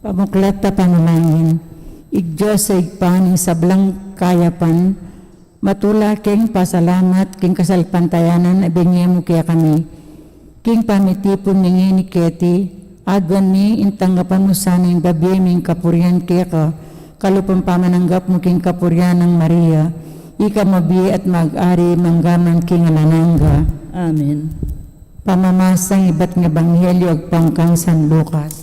Pamuklat ta panalangin, Diyos sa igpaning sablang kayapan, matula king pasalamat king kasalpantayanan abingye mo kaya kami, king pamitipon ningi ni Keti, adwan mi intanggapan mo sana yung babi ming kapuryan kaya ka, kalupang pamananggap mo king kapuryan ng Maria, ika mabi at mag-ari manggaman king alanangga. Amen. Pamamasang iba't nga banghelyo ag pangkang San Lucas.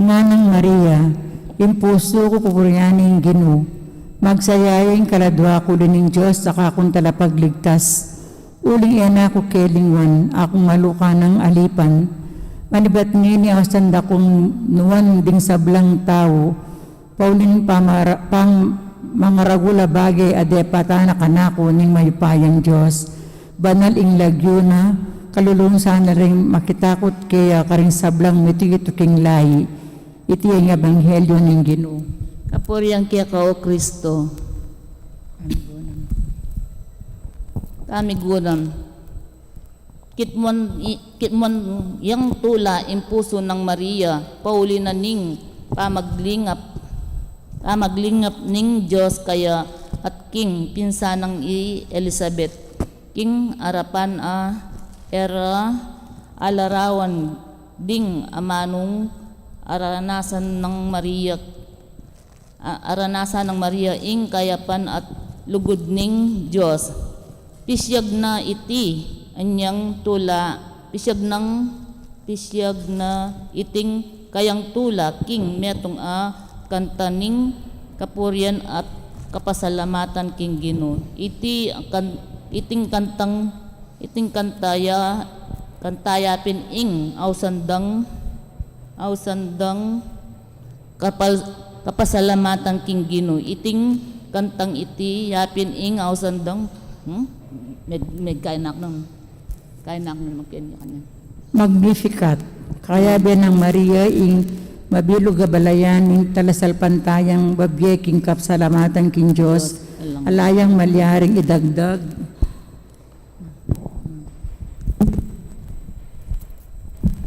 Nganang Maria, impuso ko pupuryaning Ginoo, magsayayang kaladwa ko din ng Diyos sa kakong talapagligtas. Uling ena ko kelingwan, akong maluka ng alipan. Manibat ngini ako sanda kong nuwan ding sablang tao, paulin mga ragula bagay adepata na kanako ning mayupayang Diyos. Banal ing lagyo na, kalulong sana rin makitakot kaya karing sablang mitigito king lahi. Iti ang ebanghelyo ng Ginoo. Kapuriang kaya ka o Kristo. Kami gunan. Kitmon yang tula impuso ng Maria, pauli na ning pamaglingap ning Diyos kaya at king pinsanang Elizabeth. King arapan era alarawan ding amanong aranasan ng Maria ing kayapan at lugod ning Diyos. Pisyag na iti anyang tula, pisyag na iting kayang tula king metong kantaning kapuryan at kapasalamatan king Ginoo. Iting kantayapin ing ausandang kapasalamatan king Ginoo. Iting kantang iti yapin ing ausandang kainak ng magkanya kanya. Magnificat, kaya ng Maria ing mabilog gabalayan ing talasalpantayang babye king kapsalamatan king Diyos, alayang malyaring idagdag.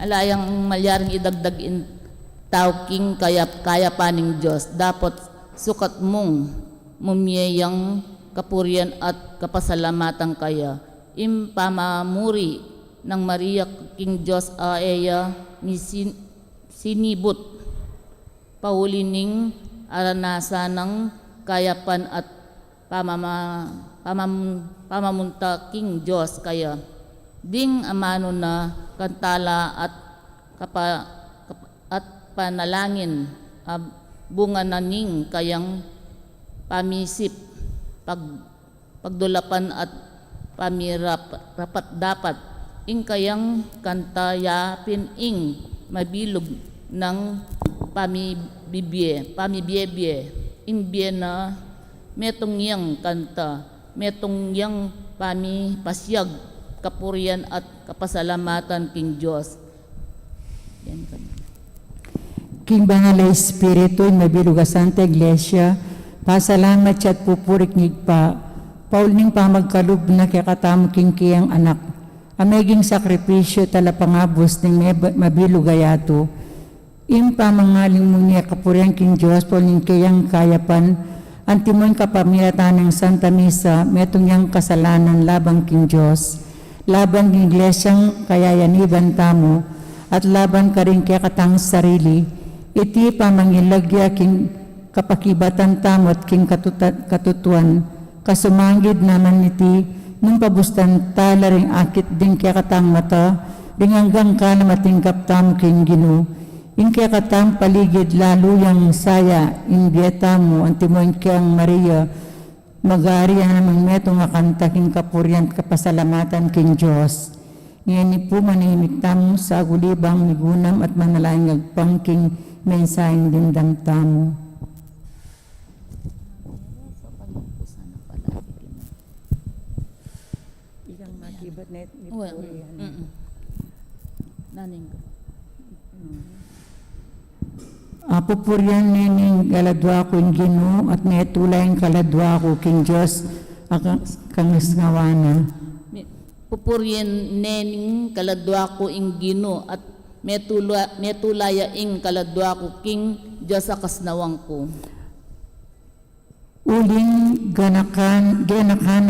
Alayang malyaring idagdag in tao king kaya paning Diyos. Dapat sukat mong mumiyayang kapurian at kapasalamatan kaya. Impamamuri ng Maria king Diyos aeya ni sinibot paulining aranasa ng kayapan at pamamunta king Diyos kaya. Ding amano na kantala at panalangin bunga na ning kayang pamisip pagdulapan at rapat dapat ing kayang kantayapin ing mabilog ng pamibiyebye imbye na metong yang kanta metong yang pasyag kapurian at kapasalamatan king Diyos. Yan kami. King Bangal na Espiritu, mabilog a Santa Iglesia, pasalamat siya at pupurik ngigpa, pauling pamagkalub na kakatam king kiyang anak, ameging sakripisyo talapangabos ng mabilog ayato, Impamangaling mo niya kapuriang king Diyos, pauling kayang kayapan, antimon kapamilatan ng Santa Misa, metong yang kasalanan labang king Diyos, laban ng iglesyang kayayaniban tamo, at laban ka rin kaya katang sarili, iti pamangilagya king kapakibatan tamo at king katutuan, kasumanggid naman iti, nung pabustan tala ring akit din kaya katang mata, ring hanggang ka na matingkap tamo king Ginoo. In kaya katang paligid lalo yang saya, in bieta mo, antimoin kayang Maria, mag-aari namang metong akanta king kapurian kapasalamatan king Diyos. Ngayon ni po manihimik tamo sa agulibang migunam at manalaing agpang king mensaheng dindam tamo. Ilang makibat na ni Well, naning ko. Pupurian nining kaladwa ko yung Ginoo at netulay ang kaladwa ko king Diyos kangasngawana. Pupuryen nening kaladwa ko ing Ginoo at metulaya ing kaladwa ko king Diyos akasnawang ko. Uling ganakan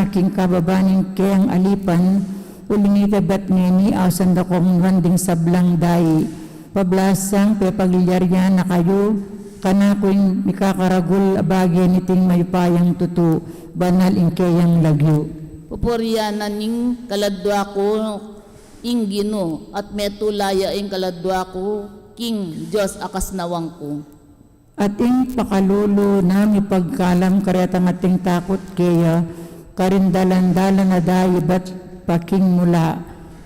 aking kababaning kayang alipan, uling itabat ngeni asan da kong wanding sablang dayi. Pablasang pepagilyaryan na kayo, kana ko'y mikakaragul abagay niting mayupayang tutu, banal ing kayang lagyo. Pupuryanan ing kaladwa ko ing Ginoo at metulaya ing kaladwa ko king Diyos akasnawang ko. At ing pakalulo na mipagkalam karetang ating takot kaya, karindalan-dalan na dahi ba't paking mula,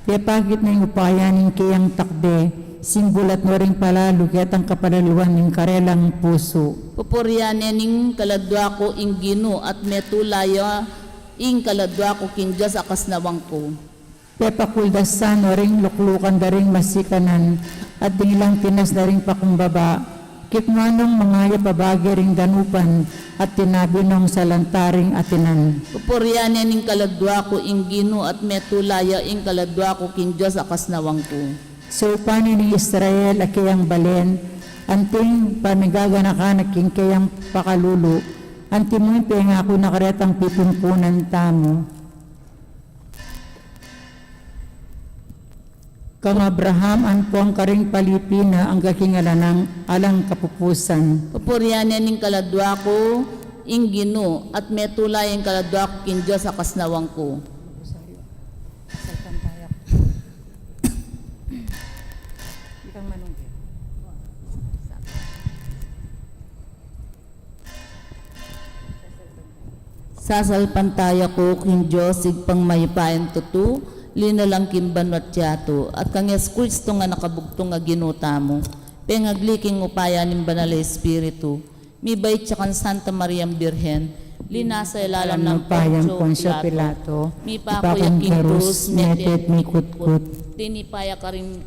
kaya pakit na yung upayanin kayang takde, singgulat mo rin palalo kaya't ang kapalaluan ng karelang puso. Pupuryanan ing kaladwa ko ing Ginoo at metulaya ing kaladwa ko king Diyos akasnawang ko. Pepakuldasan o ring luklukan da ring masikanan at nilang tinas da ring pakumbaba, kitmanong mga yapabagi ring danupan at tinabinong sa lantaring atinan. Pupuryanan ing kaladwa ko ing Ginoo at metulaya ing kaladwa ko king Diyos akasnawang ko. So paano ni Israel akiyang balen, anting pamigaganakan aking kayang pakalulo, anting mo'y pengako na karetang pipumpunan tamo. Kang Abraham anpong karing palipina ang gakingalanang alang kapupusan. Pupuryanan ing kaladwa ko ing Ginoo at metulaya ing kaladwa ko king Diyos akasnawang ko. Sasalpantaya ko king Diyos igpang maypayan tutu, linalang kimban at tiyato, at kang Yes Kristo nga nakabugtong nga ginuta mo, pengagliking upaya ng banal na Espiritu, mibay tsakan Santa Maria Birhen, linasa ilalam ng payang Poncio Pilato, Pilato, mipakuya king krus, metet mi kutkut, tinipaya ka rin,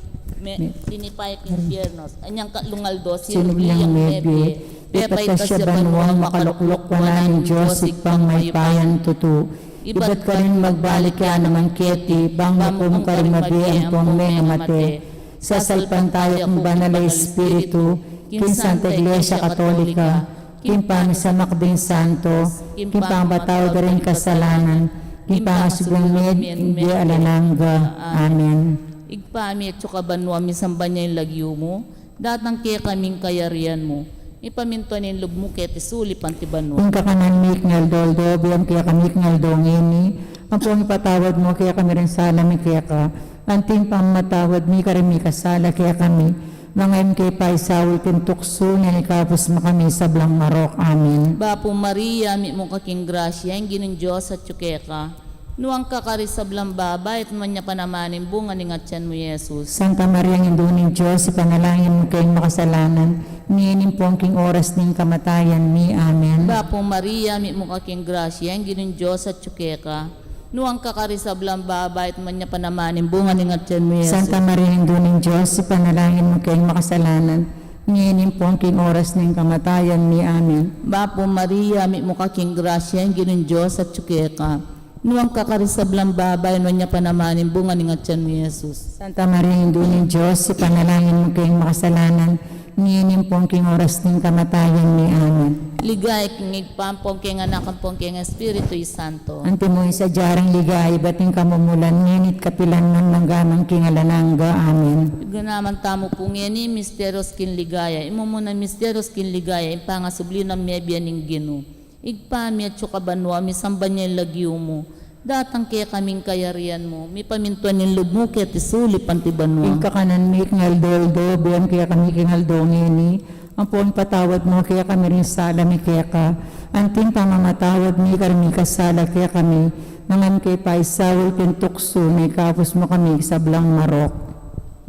tinipaya king Piernos, anyang kalungaldo, sinugyang mebe, pepay ka siya banwang makaluklok wala ng Diyos ipang may payan tutu. Iba't ka rin magbalik ka naman keti, bang makum ka rin mabiyan pong may mate. Sasalpan tayo kung banal na Espiritu, kin Santa Iglesia Katolika, kin pamisamak din Santo, kin pambataw da rin kasalanan, kin pangasugong med, hindi alanangga. Amen. Igpami at sukabanwa, misamba niya yung lagyo mo, datang kaya kaming kayarian mo, ipamintuan yung lub mo kaya tisuli pantibanwa. Kung kakanan mik ngal doldo, biyam kaya kamik ngal dongini, ang pong ipatawad mo kaya kami rin sala mi kaya ka, anting pamatawad mi ka rin mi kasala kaya kami, mga MK paisawul kintukso niya ikapos mo kami sa blang marok. Amen. Bapo Maria, mi mo kaking grasya, ang ginong Diyos at tsukeka, nuang kakarisablang babay at man niya panamanin bunga ni ngatyan mo Jesus. Santa Maria ng Induning Diyos, ipanalangin mo kayong makasalanan, niyanin po ang king oras ng kamatayan ni. Amen. Bapo Maria, mi mo kaking grasya, ang ginong Diyos at tsukeka, nuang kakarisablang babay at man niya panamanin bunga ni ngatyan mo Jesus. Santa Maria ng Induning Diyos, ipanalangin mo kayong makasalanan, niyanin po ang king oras ng kamatayan ni. Amen. Bapo Maria, mi mo kaking grasya, ang ginong Diyos at tsukeka, nuang kakarisablang babay, man niya panamanin bunga ni ngatyan mo Jesus. Santa Maria ng Induning Diyos, ipanalangin mo kayong makasalanan, ngayon pong king oras ng kamatayan ni Amen. Ligay king igpampong king anak pong king Espiritu Santo. Ante mo sa jarang ligay, bating kamumulan, nginit kapilan ng manggamang king alanangga. Amen. Ganaman tamo po ngeni, misteros kin ligaya. Imo muna misteros kin ligaya, impangasubli ng mebya ning Ginoo. Igpami at sukabanwa, misamba niya yung lagyo mo. Datang kaya kaming kayarian mo, mi pamintuan ng loob mo kaya tisuli pantibanwa. Igkakanan mi kingaldo, biyan kaya kami kingaldo ngini. Ang pong patawad mo kaya kami rin sala mi kaya ka. Anting pamamatawad mi karmi kasala kaya kami. Nangan kay paisawal kintukso, may kapos mo kami sa blang marok.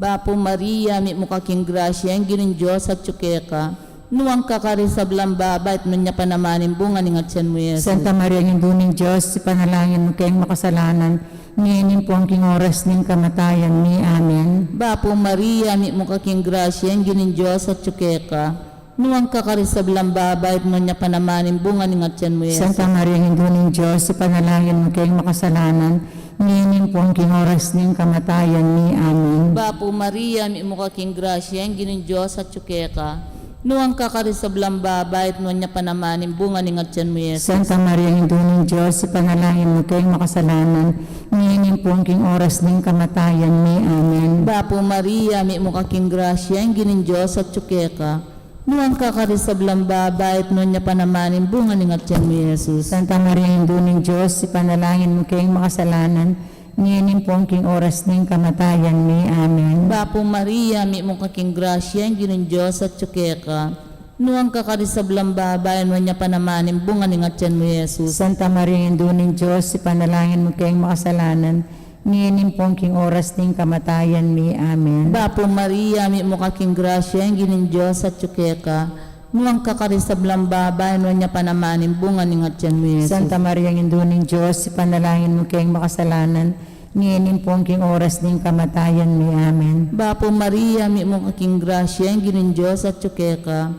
Bapo Maria, mi mukaking grasya, ang ginin Diyos at tsukeka. Nuwang kakari sa blang babait, nunya panamanin bunga ni ngatsan mo Yesus. Santa Maria, ng duning Diyos, panalangin mo kayong makasalanan, ngayon po ang king oras ng kamatayan ni Amen. Bapo Maria, mi mukaking grasya, ang ginin Diyos at tsukeka. Nuwang kakari sa blang babait, nunya panamanin bunga ni ngatsan mo Yesus. Santa Maria, ng duning Diyos, panalangin mo kayong makasalanan, ngayon po ang king oras ng kamatayan ni Amen. Bapo Maria, mi mukaking grasya, ang ginin Diyos at tsukeka. Nuwang kakari sa blang babait, nunya panamanin bunga ni ngatsan mo Yesus. Santa Maria, ng duning Diyos, panalangin mo kayong makasalanan, ngayon po ang king oras ng kamatayan ni Amen. Bapo Maria, mi mukaking grasya, ang ginin Diyos at tsukeka. Nuwang kakari sa blang babait, nunya panamanin bunga ni ngatsan mo Yesus. Santa Maria, ng duning Diyos, panalangin mo kayong makasalanan, ngayon po ang king oras ng kamatayan ni Amen. Bapo Maria, mi mukaking grasya, ang ginin Diyos at tsukeka. Nuwang kakari sa blang babait, nunya panamanin bunga ni ngatsan mo Yesus. Santa Maria, ng duning Diyos, panalangin mo kayong makasalanan, ngayon po ang king oras ng kamatayan ni Amen. Bapo Maria, mi mukaking grasya, ang ginin Diyos at tsukeka. Nuwang kakari sa blang babay, nuwang niya panamanin bunga ni ngatsan mo Yesus. Santa Maria, ng duning Diyos, panalangin mo kayong makasalanan, ngayon po ang king oras ng kamatayan ni Amen. Bapo Maria, mi mukaking grasya, ang ginin Diyos at tsukeka.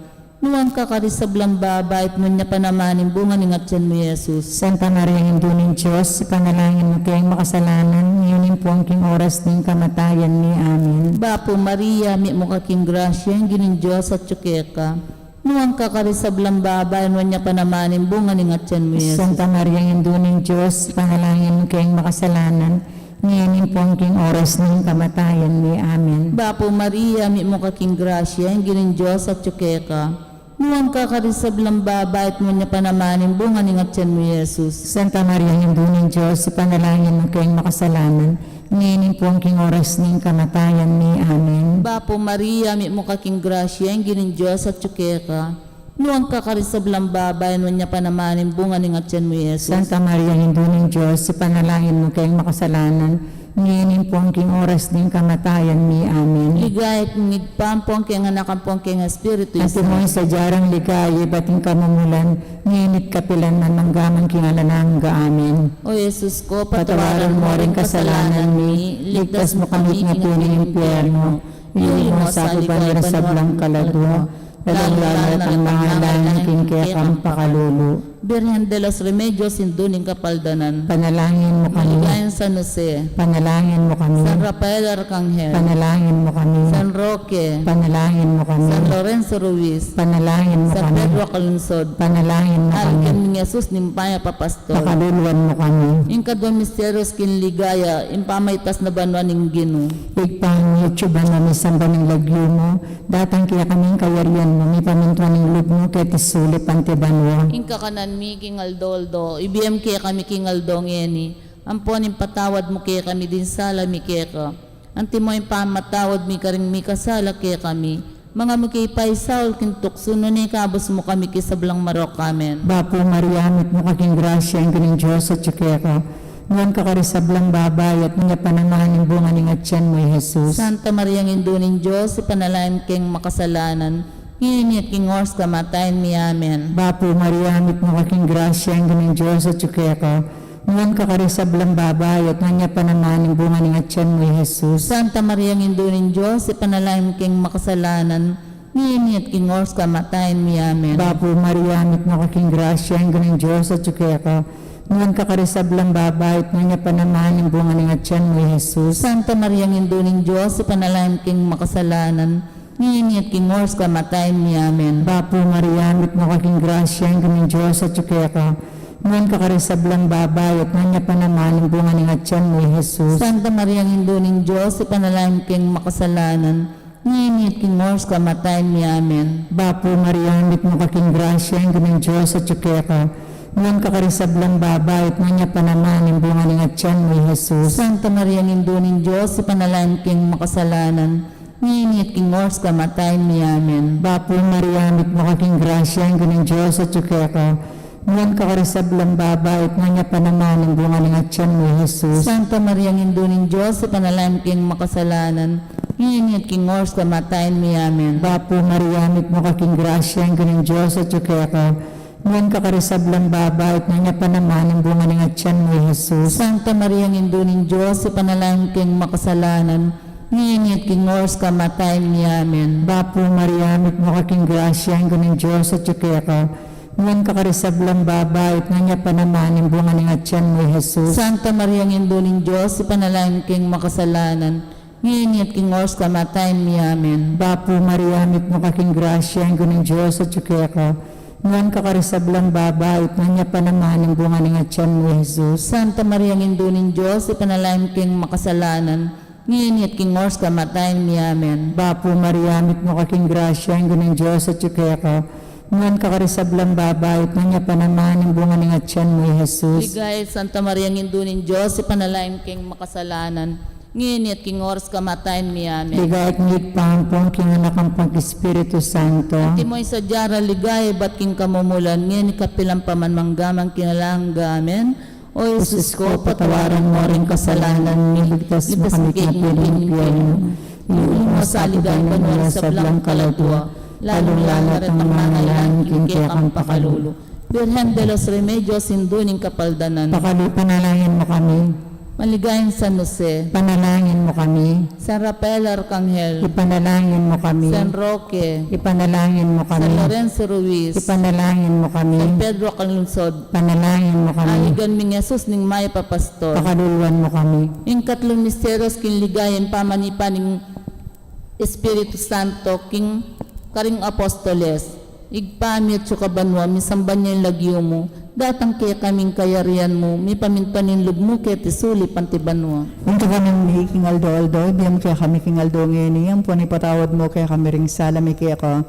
Nuwang kakari sa blang babay, nuwang niya panamanin bunga ni ngatsan mo Yesus. Santa Maria, ng duning Diyos, panalangin mo kayong makasalanan, ngayon po ang king oras ng kamatayan ni Amen. Bapo Maria, mi mukaking grasya, ang ginin Diyos at tsukeka. Nuwang kakari sa blang babay, nuwang niya panamanin bunga ni ngatsan mo Yesus. Santa Maria, ng duning Diyos, panalangin mo kayong makasalanan, ngayon po ang king oras ng kamatayan ni Amen. Bapo Maria, mi mukaking grasya, ang ginin Diyos at tsukeka. Nuwang kakari sa blang babay, nuwang niya panamanin bunga ni ngatsan mo Yesus. Santa Maria, ng duning Diyos, panalangin mo kayong makasalanan, ngayon po ang king oras ng kamatayan ni Amen. Bapo Maria, mi mukaking grasya, ang ginin Diyos at tsukeka. Nuwang kakari sa blang babay, nuwang niya panamanin bunga ni ngatsan mo Yesus. Santa Maria, ng duning Diyos, panalangin mo kayong makasalanan, ngayon po ang king oras ng kamatayan ni Amen. Ligay kung igpampong keng anak pong keng Espiritu Ante mo Santo. sa jarang ligay, bating kamumulan, ngayon kapilan ng manggamang king alanangga. Amen. O Jesus ko, Patawaran mo rin kasalanan mi, ligtas mo kami ng piling impyerno, hindi mo sa kubanira sa blang kaladwa, lalong-lalat ang mga lalangking kaya kang pakalulu. Birhen de los Remedios, Induning Kapaldanan. Panalangin mo kami, Ligayan San Jose, panalangin mo kami, San Rafael Arcangel, panalangin mo kami, San Roque, panalangin mo kami, San Lorenzo Ruiz, panalangin mo San kami, Pedro Calunsod, panalangin mo kami, Alken ni Jesus Nimpaya Papastor. pakaluluan mo kami. Yung kadwa misteryos kinligaya, impamaitas na banwan ng Ginoo. Igpang YouTube na may samba ng lagyo mo, datang kaya kaming kayarian mo, may pamintuan ng loob mo, kaya tisulit pantibanwa. Yung kakanan mi kingaldo-aldo, ibiyam kaya kami kingaldo ngeni. Amponin patawad mo kaya kami din sala mi kaya ka. Anti mo yung pamatawad mi karing mi kasala kaya kami. Mga mi kay paisaul kintukso no ni kabos mo kami kisablang marok amen. Bapo Maria, amit mo kaking grasya, ang ganing Diyos at tsukeka. Nuwan ka karisablang babay at mga panamahan ng bunga ng atyan mo, Jesus. Santa Maria ng Induning Diyos, ipanalain keng makasalanan. Ngayon king oras kamatayan mi amen. Bapo Maria, amit mo kaking grasya, ang ganing Diyos at tsukeka. Nuwan ka karisablang babay at mga panamahan ng bunga ng atyan mo, Jesus. Santa Maria ng Induning Diyos, ipanalain keng makasalanan. Ngayon king oras kamatayan mi amen. Bapo Maria, amit mo kaking grasya, ang ganing Diyos at tsukeka. Nuwan ka karisablang babay at mga panamahan ng bunga ng atyan mo, Jesus. Santa Maria ng Induning Diyos, ipanalain keng makasalanan. ngini at king oras kamatayan mi. Amen. Bapo Maria, mit mo kaking grasya, ang kaming Diyos at tsukya ka. Ngan kakarisablang babay at nanya pa naman ang bunga ng atyan mo, Jesus. Santa Maria, ang Indo ng Diyos, ipanalangin king makasalanan, ngini at king oras kamatayan mi. Amen. Bapo Maria, mit mo kaking grasya, ang kaming Diyos at tsukya ka. Ngan kakarisablang babay at nanya pa naman ang bunga ng atyan mo, Jesus. Santa Maria, ang Indo ng Diyos, ipanalangin king makasalanan, ngini at king oras kamatayan mi. Amen. Bapo Maria, mit mo kaking grasya, ang kaming Diyos at tsukya ka. Ngan kakarisablang babay at nanya pa naman ang bunga ng atyan mo, Jesus. Santa Maria, ang Indo ng Diyos, ipanalangin king makasalanan, ngini at king oras kamatayan mi. Amen. Bapo Maria, mit mo kaking grasya, ang kaming Diyos at tsukya ka. Ngan kakarisablang babay at nanya pa naman ang bunga ng atyan mo, Jesus. Santa Maria, ang Indo ng Diyos, ipanalangin king makasalanan, ngini at king oras kamatayan mi. Amen. Bapo Maria, mit mo kaking grasya, ang kaming Diyos at tsukya ka. Ngan kakarisablang babay at nanya pa naman ang bunga ng atyan mo, Jesus. Santa Maria, ang Indo ng Diyos, ipanalangin king makasalanan, ngini at king oras kamatayan mi. Amen. Bapo Maria, mit mo kaking grasya, ang kaming Diyos at tsukya ka. Ngan kakarisablang babay at nanya pa naman ang bunga ng atyan mo, Jesus. Santa Maria, ang Indo ng Diyos, ipanalangin king makasalanan, ngini at king oras kamatayan mi. Amen. Bapo Maria, mit mo kaking grasya, ang kaming Diyos at tsukya ka. Ngan kakarisablang babay at nanya pa naman ang bunga ng atyan mo, Jesus. Ligay, Santa Maria, ang Indo ng Diyos, ipanalangin king makasalanan, ngini at king oras kamatayan mi. Amen. Ligay at ngit pampong kinganak ang pag-Espiritu Santo. Ti mo isa jara ligay, bat king kamumulan, ngini kapilang pamanmanggamang kinalanggamen, o Jesus ko, patawaran mo rin kasalanan, niligtas mo kami kapiling piyan. Iuling mo sa aligay panwala sa blang kaladwa, lalong-lalo at ang mangangailangan kintiyak ang pakalulu. Virgen de los Remedios, sinduning kapaldanan. Panalangin mo kami, Maligayang San Jose, panalangin mo kami, San Rafael Arcangel, ipanalangin mo kami, San Roque, ipanalangin mo San kami, Lorenzo Ruiz, ipanalangin mo San kami, Pedro Calungsod, panalangin mo kami, aligan ming Jesus ning Maya Papastor. pakaluluan mo kami. Ing katlong misteryos kinligayan pamanipan ng Espiritu Santo king karing apostoles. Igpami at sukabanwa, misamban niya yung lagyo mo. Datang kaya kaming kayarian mo, mi paminpaninlog mo kaya tisuli pantibanwa. Unto kami may kingaldo-aldo, biyam kaya kami kingaldo ngayon iyang po patawad mo kaya kami ring sala may kaya ka.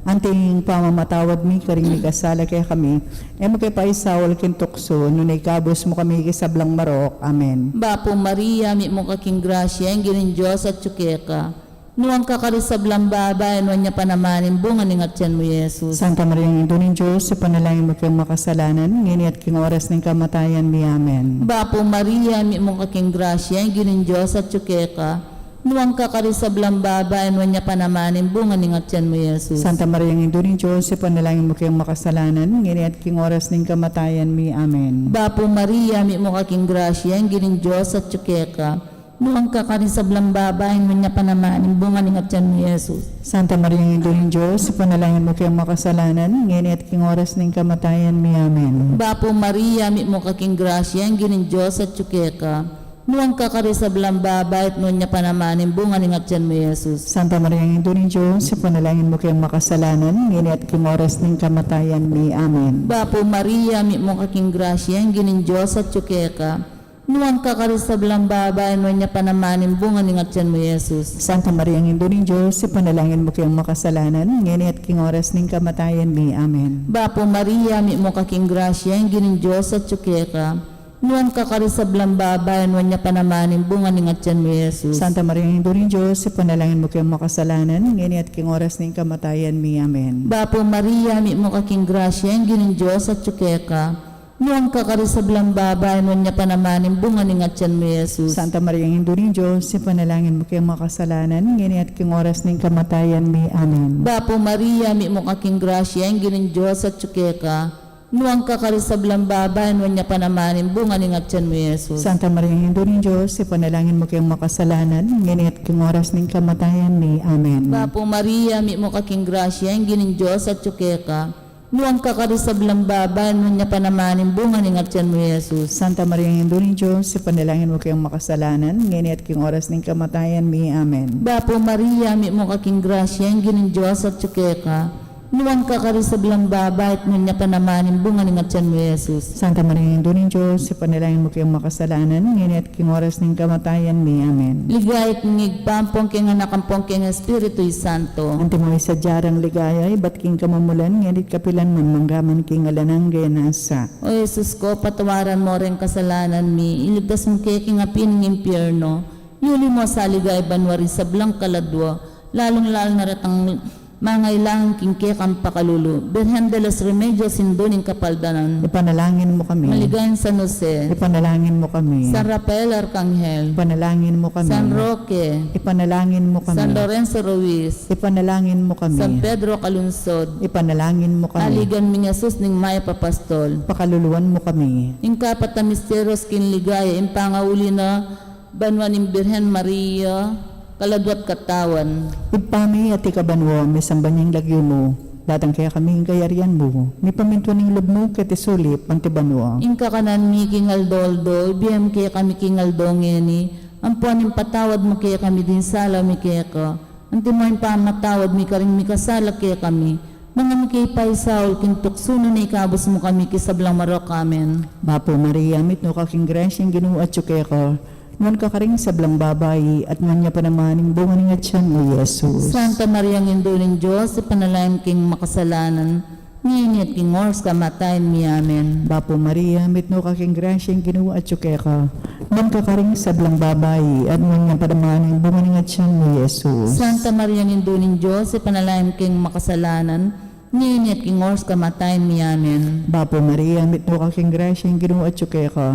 Anting pamamatawad mi karing may kasala kaya kami. Emo kaya pa isawal kintukso, nunay kabos mo kami kisablang marok. Amen. Bapo Maria, mi mo kaking grasya, ang ginin Diyos at tsukeka. Nuwang kakarisablang babayan, wanya panamanin, bunga ni ngatyan mo, Jesus. Santa Maria, ang Ito ng Diyos, panalangin mo kayong makasalanan, ngini at king oras ng kamatayan mi. Amen. Bapo Maria, mi mo kaking grasya, ang ginin Diyos at tsukeka. Nuwang kakarisablang babayan, wanya panamanin, bunga ni ngatyan mo, Jesus. Santa Maria, ang Ito ng Diyos, panalangin mo kayong makasalanan, ngini at king oras ng kamatayan mi. Amen. Bapo Maria, mi mo kaking grasya, ang ginin Diyos at tsukeka. Nuwang kakarisablang babayan, wanya panamanin, bunga ni ngatyan mo, Jesus. Santa Maria, ang Ito ng Diyos, panalangin mo kayong makasalanan, ngini at king oras ng kamatayan mi. Amen. Bapo Maria, mi mo kaking grasya, ang ginin Diyos at tsukeka. Nuwang kakarisablang babayan, wanya panamanin, bunga ni ngatyan mo, Jesus. Santa Maria, ang Ito ng Diyos, panalangin mo kayong makasalanan, ngini at king oras ng kamatayan mi. Amen. Bapo Maria, mi mo kaking grasya, ang ginin Diyos at tsukeka. Nuwang kakarisablang babayan, wanya panamanin, bunga ni ngatyan mo, Jesus. Santa Maria, ang Ito ng Diyos, panalangin mo kayong makasalanan, ngini at king oras ng kamatayan mi. Amen. Bapo Maria, mi mo kaking grasya, ang ginin Diyos at tsukeka. Nuwang kakarisablang babayan, wanya panamanin, bunga ni ngatyan mo, Jesus. Santa Maria, ang Ito ng Diyos, panalangin mo kayong makasalanan, ngini at king oras ng kamatayan mi. Amen. Bapo Maria, mi mo kaking grasya, ang ginin Diyos at tsukeka. Nuwang kakarisablang babayan, wanya panamanin, bunga ni ngatyan mo, Jesus. Santa Maria, ang Ito ng Diyos, panalangin mo kayong makasalanan, ngini at king oras ng kamatayan mi. Amen. Bapo Maria, mi mo kaking grasya, ang ginin Diyos at tsukeka. Nuwang kakarisablang babayan, wanya panamanin, bunga ni ngatyan mo, Jesus. Santa Maria, ang Ito ng Diyos, panalangin mo kayong makasalanan, ngini at king oras ng kamatayan mi. Amen. Bapo Maria, mi mo kaking grasya, ang ginin Diyos at tsukeka. Nuang kakarisablang babae, nunya panamanin bunga ni ngatyan mo, Jesus. Santa Maria, Ina ni Diyos, ipanalangin mo kayong makasalanan, ngayon at king oras ng kamatayan mi. Amen. Bapo Maria, mi mo kaking grasya, ang ginin Diyos at tsukeka. Nuang kakarisablang babae, at nunya panamanin bunga ni ngatyan mo, Jesus. Santa Maria, Ina ni Diyos, ipanalangin mo kayong makasalanan, ngayon at king oras ng kamatayan mi. Amen. Ligay kong pampong king anakampong king Espiritu Santo. Ante mo sa jarang ligaya, ba't king kamamulan, ngayon at kapilan man manggaman king alanang genasa. O Jesus ko, patawaran mo rin kasalanan mi, iligtas mo kay king apin ng impyerno, yuli mo sa ligay banwari sa blang kaladwa, lalong-lalong na ratang mga ilang king kekang pakalulu, Birhen de los Remedios Sinduning Kapaldanan, Ipanalangin mo kami. Maligayan San Jose, Ipanalangin mo kami. San Rafael Arcangel, Ipanalangin mo kami. San Roque, Ipanalangin mo kami. San Lorenzo Ruiz, Ipanalangin mo kami. San Pedro Calunsod, Ipanalangin mo kami. Aligan mi Jesus ning Maya Papastol, Pakaluluwan mo kami. ing kapat na misteryos kinligaya, ing pangauli na banwa ning Birhen Maria, kaladwat katawan. Ipami at ikabanwo, may sambanyang lagyo mo. Datang kaya kami kayarian mo. May pamintuan ng loob mo, katisuli, pantibanwo. Ing kakanan mi kingaldo-aldo, ibiyam kaya kami kingaldo ngeni, ang puaning patawad mo kaya kami din sala mi kaya ka. Ang timoy pamatawad mi karing mi kasala kaya kami. Mga mi kay paisaul, kintuksuno na ikabos mo kami kisablang marok amen. Bapo Maria, mitno kaking grasyang ginuat kaya ka. Ngon ka karing sablang babayi at nga niya panamaning bunga ng atyan mo, Jesus. Santa Maria Ngindo ng Diyos, ipanalayan king makasalanan, nginit king ors kamatayin mi amen. Bapo Maria, mitno kaking grasyang ginuat kaya ka. Ngon ka karing sablang babayi at nga niya panamaning bunga ng atyan mo, Jesus. Santa Maria Ngindo ng Diyos, ipanalayan king makasalanan, nginit king ors kamatayin mi amen. Bapo Maria, mitno kaking grasyang ginuat kaya ka.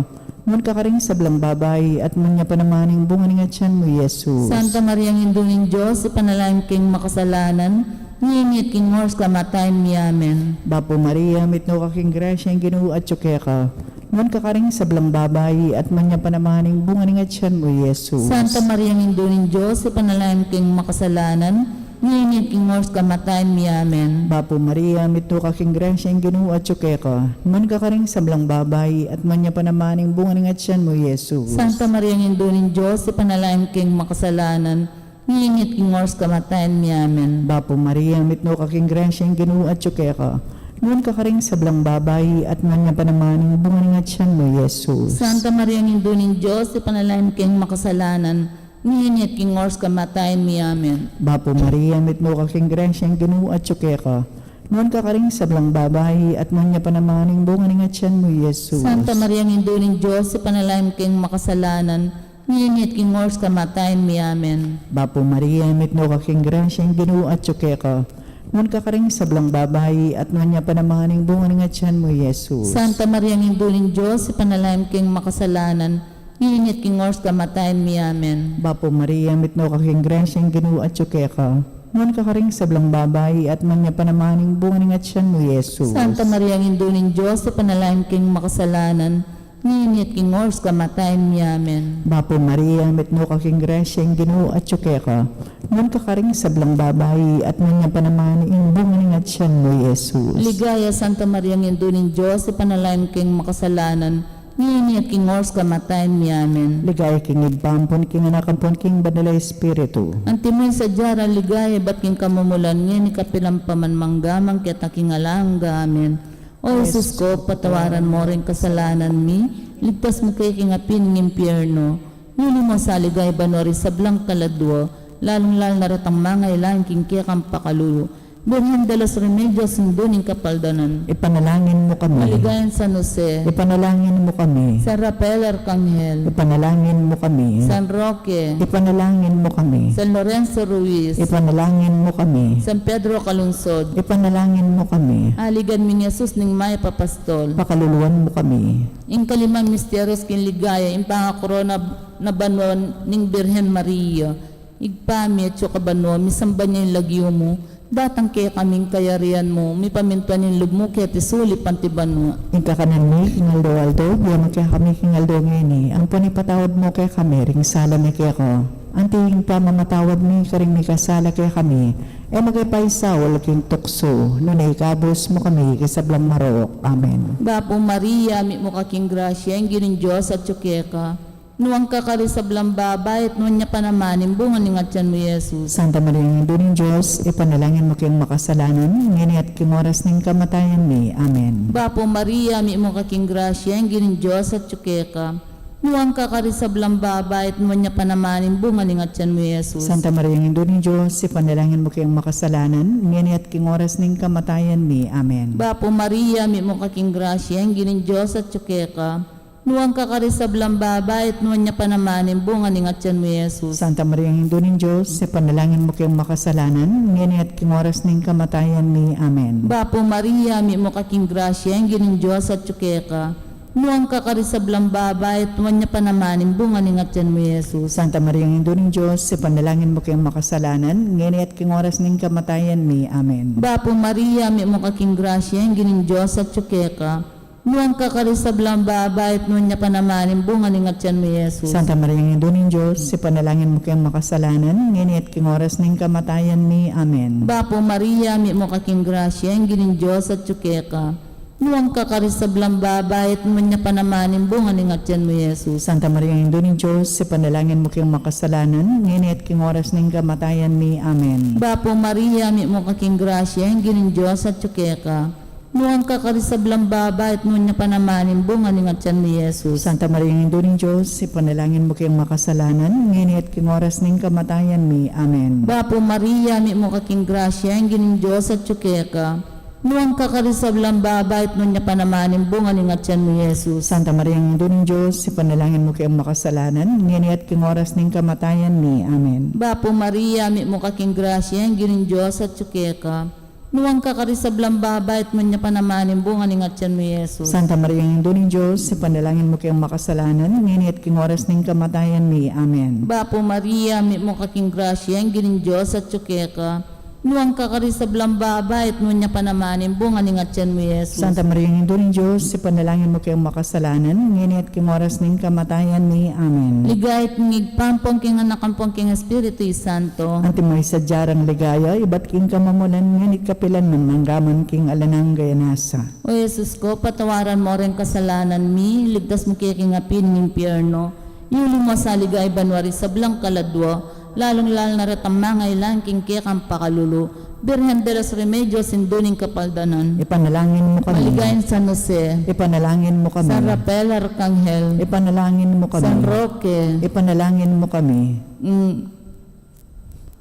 Ngon ka karing sablang babayi at nga niya panamaning bunga ng atyan mo, Jesus. Santa Maria Ngindo ng Diyos, ipanalayan king makasalanan, nginit king ors kamatayin mi amen. Bapo Maria, mitno kaking grasyang ginuat kaya ka. Ngon ka karing sablang babayi at nga niya panamaning bunga ng atyan mo, Jesus. Santa Maria Ngindo ng Diyos, ipanalayan king makasalanan, nginit king ors kamatayin mi amen. Bapo Maria, mitno kaking grasyang ginuat kaya ka. Ngon ka karing sablang babayi at nga niya panamaning bunga ng atyan mo, Jesus. Santa Maria Ngindo ng Diyos, ipanalayan king makasalanan, nginit king ors kamatayin mi amen. Bapo Maria, mitno kaking grasyang ginuat kaya ka. Ngon ka karing sablang babayi at nga niya panamaning bunga ng atyan mo, Jesus. Santa Maria Ngindo ng Diyos, ipanalayan king makasalanan, nginit king ors kamatayin mi amen. Bapo Maria, mitno kaking grasyang ginuat kaya ka. Ngon ka karing sablang babayi at nga niya panamaning bunga ng atyan mo, Jesus. Santa Maria Ngindo ng Diyos, ipanalayan king makasalanan, nginit king ors kamatayin mi amen. Bapo Maria, mitno kaking grasyang ginuat kaya ka. Ngon ka karing sablang babayi at nga niya panamaning bunga ng atyan mo, Jesus. Santa Maria Ngindo ng Diyos, ipanalayan king makasalanan, nginit king ors kamatayin mi amen. Bapo Maria, mitno kaking grasyang ginuat kaya ka. Ngon ka karing sablang babayi at nga niya panamaning bunga ng atyan mo, Jesus. Santa Maria Ngindo ng Diyos, ipanalayan king makasalanan, nginit king ors kamatayin mi amen. Bapo Maria, mitno kaking grasyang ginuat kaya ka. Ngon ka karing sablang babayi at nga niya panamaning bunga ng atyan mo, Jesus. Ligaya Santa Maria Ngindo ng Diyos, ipanalayan king makasalanan, nginit king ors kamatayin mi amen. Ligaya king igpampon king anakampon king banala espiritu. Antimoy sa jara ligaya bat king kamumulan ngayon ni kapilampaman manggamang kita king alangga amen. O Jesus ko, patawaran mo rin kasalanan mi, ligtas mo kay king apin ng impyerno, yuli mo sa ligay banori sa blang kaladwo, lalong-lal na ratang mga ilang king kiyakang pakalulu, Birhen de los Remedios Sinduning Kapaldanan, Ipanalangin mo kami. Maligayan San Jose, Ipanalangin mo kami. San Rafael Arcangel, Ipanalangin mo kami. San Roque, Ipanalangin mo kami. San Lorenzo Ruiz, Ipanalangin mo kami. San Pedro Calunsod, Ipanalangin mo kami. aligan mi ni Jesus ning Maya Papastol, Pakaluluwan mo kami. ing kalimang misteryos kinligaya, ing pangakorona na banwan ning Birhen Maria, igpami at kabanwa, misamba niya yung lagyo mo, datang kaya kaming kayarian mo, may pamintuan yung lub mo, kaya tisuli pantibanwa. Ing kakanan mo, kingaldo-aldo, biya mo kaya kami kingaldo ngayon. Ang panipatawad mo kaya kami, ring sala mi kaya ko. Anting pamamatawad mi karing may kasala kaya kami, magaypaisawal king tukso, nunay kabos mo kami kasablang marok. Amen. Bapo Maria, mi mo kaking grasya, ang ginin Diyos at tsukeka. Nuwang kakari sa blambabay at nuwan niya panamanin, bunga ni ngatyan mo Jesus. Santa Maria, ng ng Diyos, ipanalangin mo kayong makasalanan, ngini at king oras ng kamatayan mi. Amen. Bapo Maria, mi mo kaking grasya, ang ginin Diyos at tsukeka. Nuwang kakari sa blambabay at nuwan niya panamanin, bunga ni ngatyan mo Jesus. Santa Maria, ng ng Diyos, ipanalangin mo kayong makasalanan, ngini at king oras ng kamatayan mi. Amen. Bapo Maria, mi mo kaking grasya, ang ginin Diyos at tsukeka. Nuwang kakari sa blambabay at nuwan niya panamanin, bunga ni ngatyan mo Jesus. Santa Maria, ng ng Diyos, ipanalangin mo kayong makasalanan, ngini at king oras ng kamatayan mi. Amen. Bapo Maria, mi mo kaking grasya, ang ginin Diyos at tsukeka. Nuwang kakari sa blambabay at nuwan niya panamanin, bunga ni ngatyan mo Jesus. Santa Maria, ng ng Diyos, ipanalangin mo kayong makasalanan, ngini at king oras ng kamatayan mi. Amen. Bapo Maria, mi mo kaking grasya, ang ginin Diyos at tsukeka. Nuwang kakari sa blambabay at nuwan niya panamanin, bunga ni ngatyan mo Jesus. Santa Maria, ng ng Diyos, ipanalangin mo kayong makasalanan, ngini at king oras ng kamatayan mi. Amen. Bapo Maria, mi mo kaking grasya, ang ginin Diyos at tsukeka. Nuwang kakari sa blambabay at nuwan niya panamanin, bunga ni ngatyan mo Jesus. Santa Maria, ng ng Diyos, ipanalangin mo kayong makasalanan, ngini at king oras ng kamatayan mi. Amen. Bapo Maria, mi mo kaking grasya, ang ginin Diyos at tsukeka. Nuwang kakari sa blambabay at nuwan niya panamanin, bunga ni ngatyan mo Jesus. Santa Maria, ng ng Diyos, ipanalangin mo kayong makasalanan, ngini at king oras ng kamatayan mi. Amen. Bapo Maria, mi mo kaking grasya, ang ginin Diyos at tsukeka. Nuwang kakari sa blambabay at nuwan niya panamanin, bunga ni ngatyan mo Jesus. Santa Maria, ng ng Diyos, ipanalangin mo kayong makasalanan, ngini at king oras ng kamatayan mi. Amen. Bapo Maria, mi mo kaking grasya, ang ginin Diyos at tsukeka. Nuwang kakari sa blambabay at nuwan niya panamanin, bunga ni ngatyan mo Jesus. Santa Maria, ng ng Diyos, ipanalangin mo kayong makasalanan, ngini at king oras ng kamatayan mi. Amen. Bapo Maria, mi mo kaking grasya, ang ginin Diyos at tsukeka. Nuwang kakari sa blambabay at nuwan niya panamanin, bunga ni ngatyan mo Jesus. Santa Maria, ng ng Diyos, ipanalangin mo kayong makasalanan, ngini at king oras ng kamatayan mi. Amen. Ligayat ngigpampong king anak ampong king Espiritu Santo. Anti may sadyarang ligaya, iba't king kamamulan, nganit kapilan man manggaman king alanang gayanasa. O Jesus ko, patawaran mo rin kasalanan mi, ligtas mo kaya king apin ng impyerno. Yuli mo sa ligay banwari sa blang kaladwa, lalong-lalo na rin ang mga ilang king kekang pakalulu. Birhen de los Remedios, sinduning kapaldanan. Ipanalangin mo kami. Maligayin San Jose, Ipanalangin mo kami. San Rafael Arcangel, Ipanalangin mo kami. San Roque, Ipanalangin mo kami.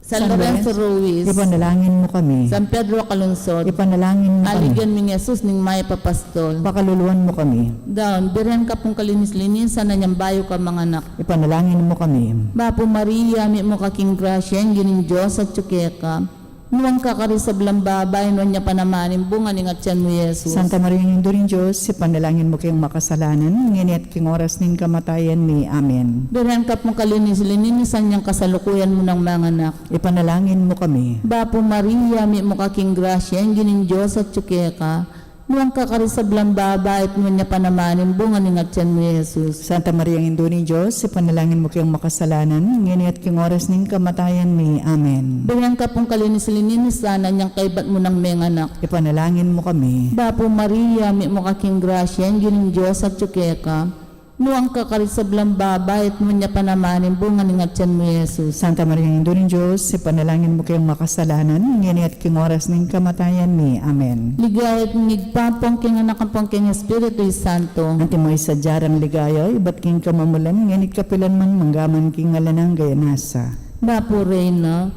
San Lorenzo Ruiz, Ipanalangin mo kami. San Pedro Calungsod, Ipanalangin mo kami. Aligyan mi Jesus ning Maya Papastol. Pakaluluan mo kami. Daon, birhen ka pong kalinis-linis, sana niyang bayo ka mga anak. Ipanalangin mo kami. Bapo Maria, mi mo kaking grasya, ang ginin Diyos at tsukeka. Nuwang kakari sa blambabay, nuwan niya panamanin, bunga ni ngatyan mo Jesus. Santa Maria, ng Diyos, ipanalangin mo kayong makasalanan, ngini at king oras ng kamatayan mi. Amen. Birhen ka pong kalinis-lininisan niyang kasalukuyan mo ng mga anak. Ipanalangin mo kami. Bapo Maria, mi mo kaking grasya, ang ginin Diyos at tsukeka. Nuwang kakari sa blambabay, at nuwan niya panamanin, bunga ni ngatyan mo Jesus. Santa Maria, ng Diyos, ipanalangin mo kayong makasalanan, ngini at king oras ng kamatayan mi. Amen. Birhen ka pong kalinis-lininisan niyang kaibat mo ng mga anak. Ipanalangin mo kami. Bapo Maria, mi mo kaking grasya, ang ginin Diyos at tsukeka. Nuwang kakari sa blambabay, at nuwan niya panamanin, bunga ni ngatyan mo Jesus. Santa Maria, ng Diyos, ipanalangin mo kayong makasalanan, ngini at king oras ng kamatayan mi. Amen. Ligayat ngigpampong king anak ampong king Espiritu Santo. Anti mo sadyarang ligaya, iba't king kamamulan, nganit kapilan man manggaman king alanang gayanasa. Bapo Reyna,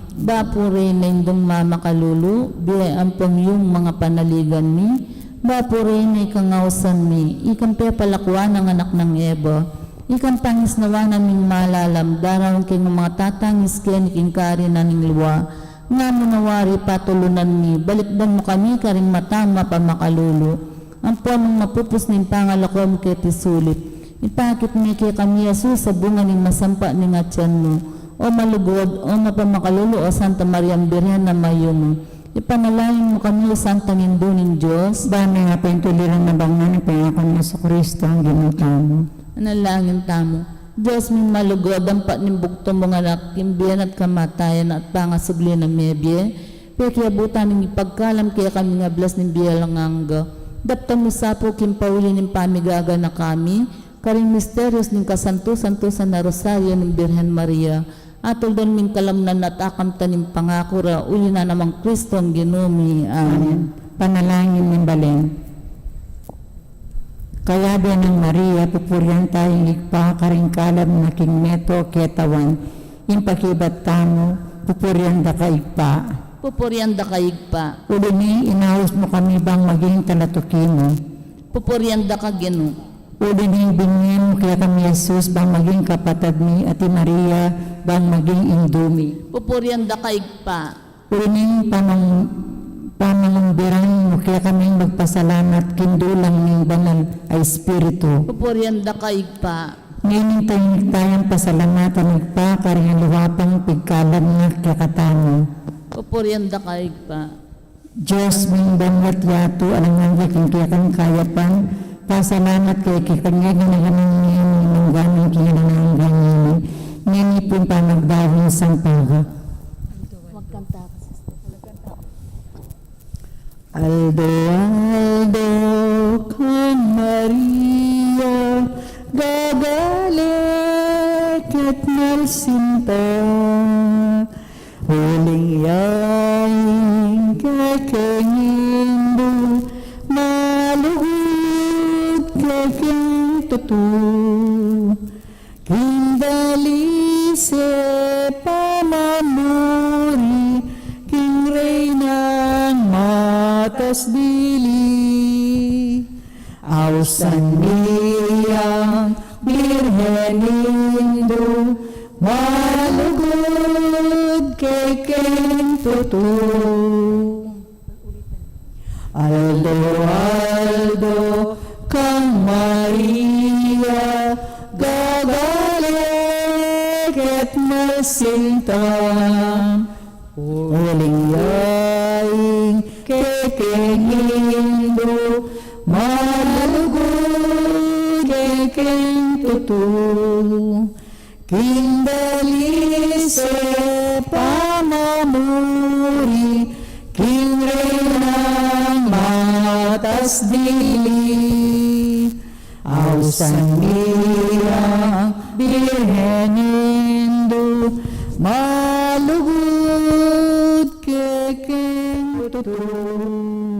indong mama kalulu, biya ampong yung mga panaligan mi. Bapo Reyna, ikangausan mi, ikang pepalakwan ng anak ng Eva. Ikang tangis nawa naming malalam, darawang king mga tatangis ken king kari na ning luwa. Nga mo nawari patulunan mi, balikdan mo kami karing matama pa makalulu. Ang puanong mapupus ning pangalakom kay tisulit. Ipakit mi kay kami Jesus sa bunga ning masampa ning atyan mo. O malugod, o mapamakalulu, o Santa Maria Birhen na mayo mo. Ipanalangin mo kami, Santa Ninduning Diyos. Bami nga pintuliran na bangan, ipangakon niya sa Kristo ang ginutamo. Analangin tamo. Diyos ming malugod ang panimbuktong mga anak, kimbiyan at kamatayan at pangasugli na mebye. Pekiabutan ng ipagkalam kaya kami nga blas ng biyalangang daptang musapo kimpauli ng pamigaga na kami, karing misteryos ng kasanto-santosan na rosaryo ng Birhen Maria, atol doon ming kalamnan at akamta ng pangakura, uli na namang Kristo ang ginumi. Amen. Panalangin ng balen. Kaya din ng Maria, pupurihan tayong ikpakaring kalab na king meto ketawan, impakibat tamo, pupurihan da kaikpa. Pupurian da kaigpa, Ulini, inahos mo kami bang maging talatukino? pupurian da ka Gino. Ulini, bingin mo kaya kami Jesus bang maging kapatad ni Ate Maria bang maging indumi? Pupurian da kaigpa, Ulini, pamangumbiran mo kaya kaming magpasalamat kindulang ng banal ay Espiritu. pupurian da kaigpa, Ngayon tayong pasalamatan nagpakaring luwapang pagkalab nga kakatamo. pupurian da kaigpa, Diyos ming bangat yato alangan yaking kiyakan kayapan pasalamat kay kikanya ganaganang ngayon ng gamang kinanang ganyan ngayon ipon pa magdawin sang paga. Aldo, Aldo, kang Maria, gagalik at nalsinta, huling yaing kakangindo, maluhod kakang tutu, kindali se pamamuri, king reynang matas dili, ausan niyang birhenindo, malugod kay kentutu. Aldo, Aldo, kang Maria, gagalik at masintang, huling yaing kekengindo, malugod kekeng tutu, kindali se pamamuri, king reynang matas dili, ausan niyang birhenindo, malugod kekeng tutu.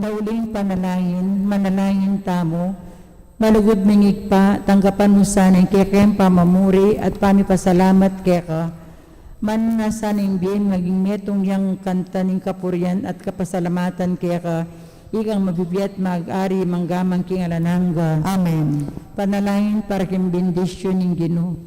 Pauling panalangin, manalangin tamo, malugod mingig pa, tanggapan mo sana yung kekeng pamamuri at pamipasalamat keka. Man nga sana yung bien, maging metong yang kanta ng kapurian at kapasalamatan keka, ikang mabibiyat mag-ari manggamang kingalanangga. Amen. Panalangin para kim bendisyon ng Ginoo.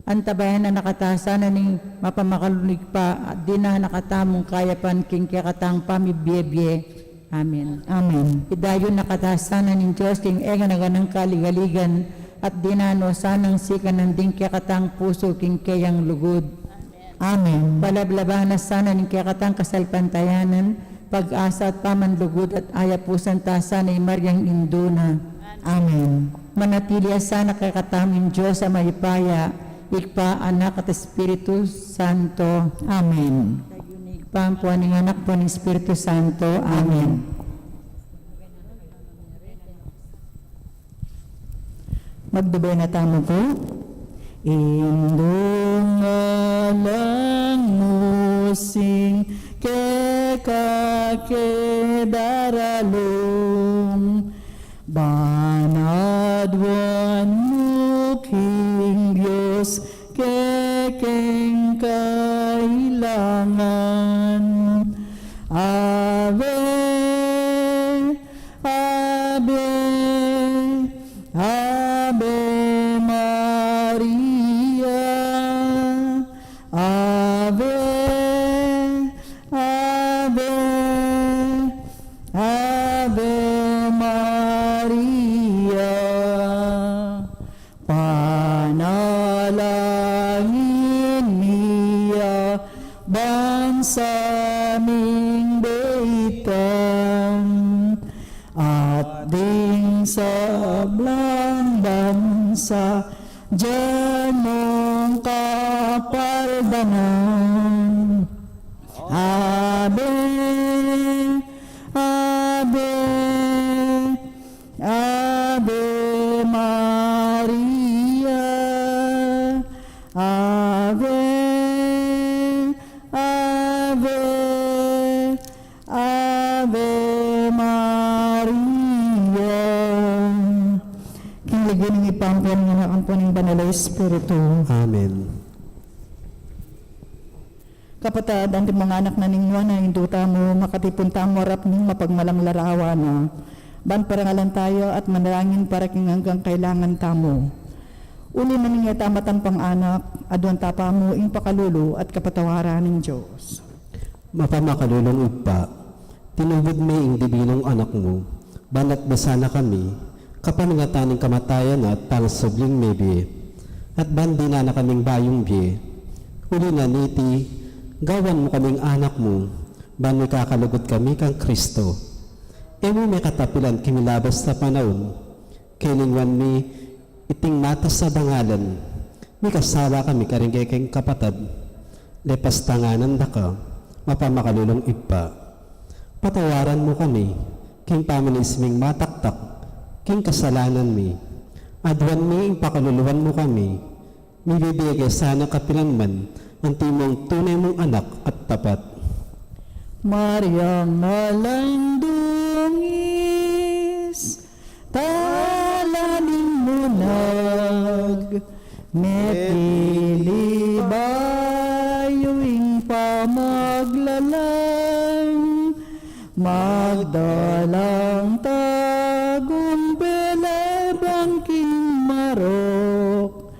Antabayan na nakatasa na ning mapamakalunig pa at di na nakatamong kayapan king kakatang pamibiyebye. Amen. Amen. Idayon nakatasa na ning Diyos king ega naganang kaligaligan at dinano sanang sika ng ding kakatang puso king kayang lugod. Amen. Palablabang na sana ning kakatang kasalpantayanan, pag-asa at pamanlugod at ayapusan tasa ni Maryang Induna. Amen. Manatili sana kakataming Diyos sa mayipaya, ikpa, anak at Espiritu Santo. Amen. Ikpa ang puwan ng anak po ng Espiritu Santo. Amen. Magdubay na tamo ko. Indong alang musing kekakedaralong banadwan mo king Diyos kekeng kailangan. Ave, Ave, Ave Maria, Ave, Ave, Ave Maria, panalangin niya bansaming beitang at ding sa blang bansa Diyan mong kapaldanan. Ave, Ave, Ave Maria, Ave, Ave, Ave Maria. Kinligyan ng ipangkuhan nga ang puning banal na Espiritu. Amen. Kapatid, ang mga anak na ninyo na induta mo, makatipunta mo harap ning mapagmalang larawan na. Ban parangalan tayo at manalangin para king hanggang kailangan tamo. Uli na ninyo tamatan pang anak, adwan tapa mo ing pakalulu at kapatawaran ng Diyos. Mapamakalulong ugpa, tinubod may ing dibinong anak mo, banat basana kami, kapanangataning kamatayan at pangsubling mebi, at bandi na kaming bayong biye. Uli na niti, gawan mo kaming anak mo, ban may kakalugot kami kang Kristo. Emo may katapilan kimilabas sa panahon, kilingwan mi iting matas sa bangalan, may kasala kami karingay kang kapatad, lepas tanganan da ka, mapamakalulong ipa. Patawaran mo kami, king pamanisming mataktak, king kasalanan mi, adwan mi ing pakaluluhan mo kami, mibibigay sana kapilanman, ang timong tunay mong anak at tapat. Maria malandungis, talanin mo metilibayuing pamaglalang, magdalang tagumpilay bangking marok,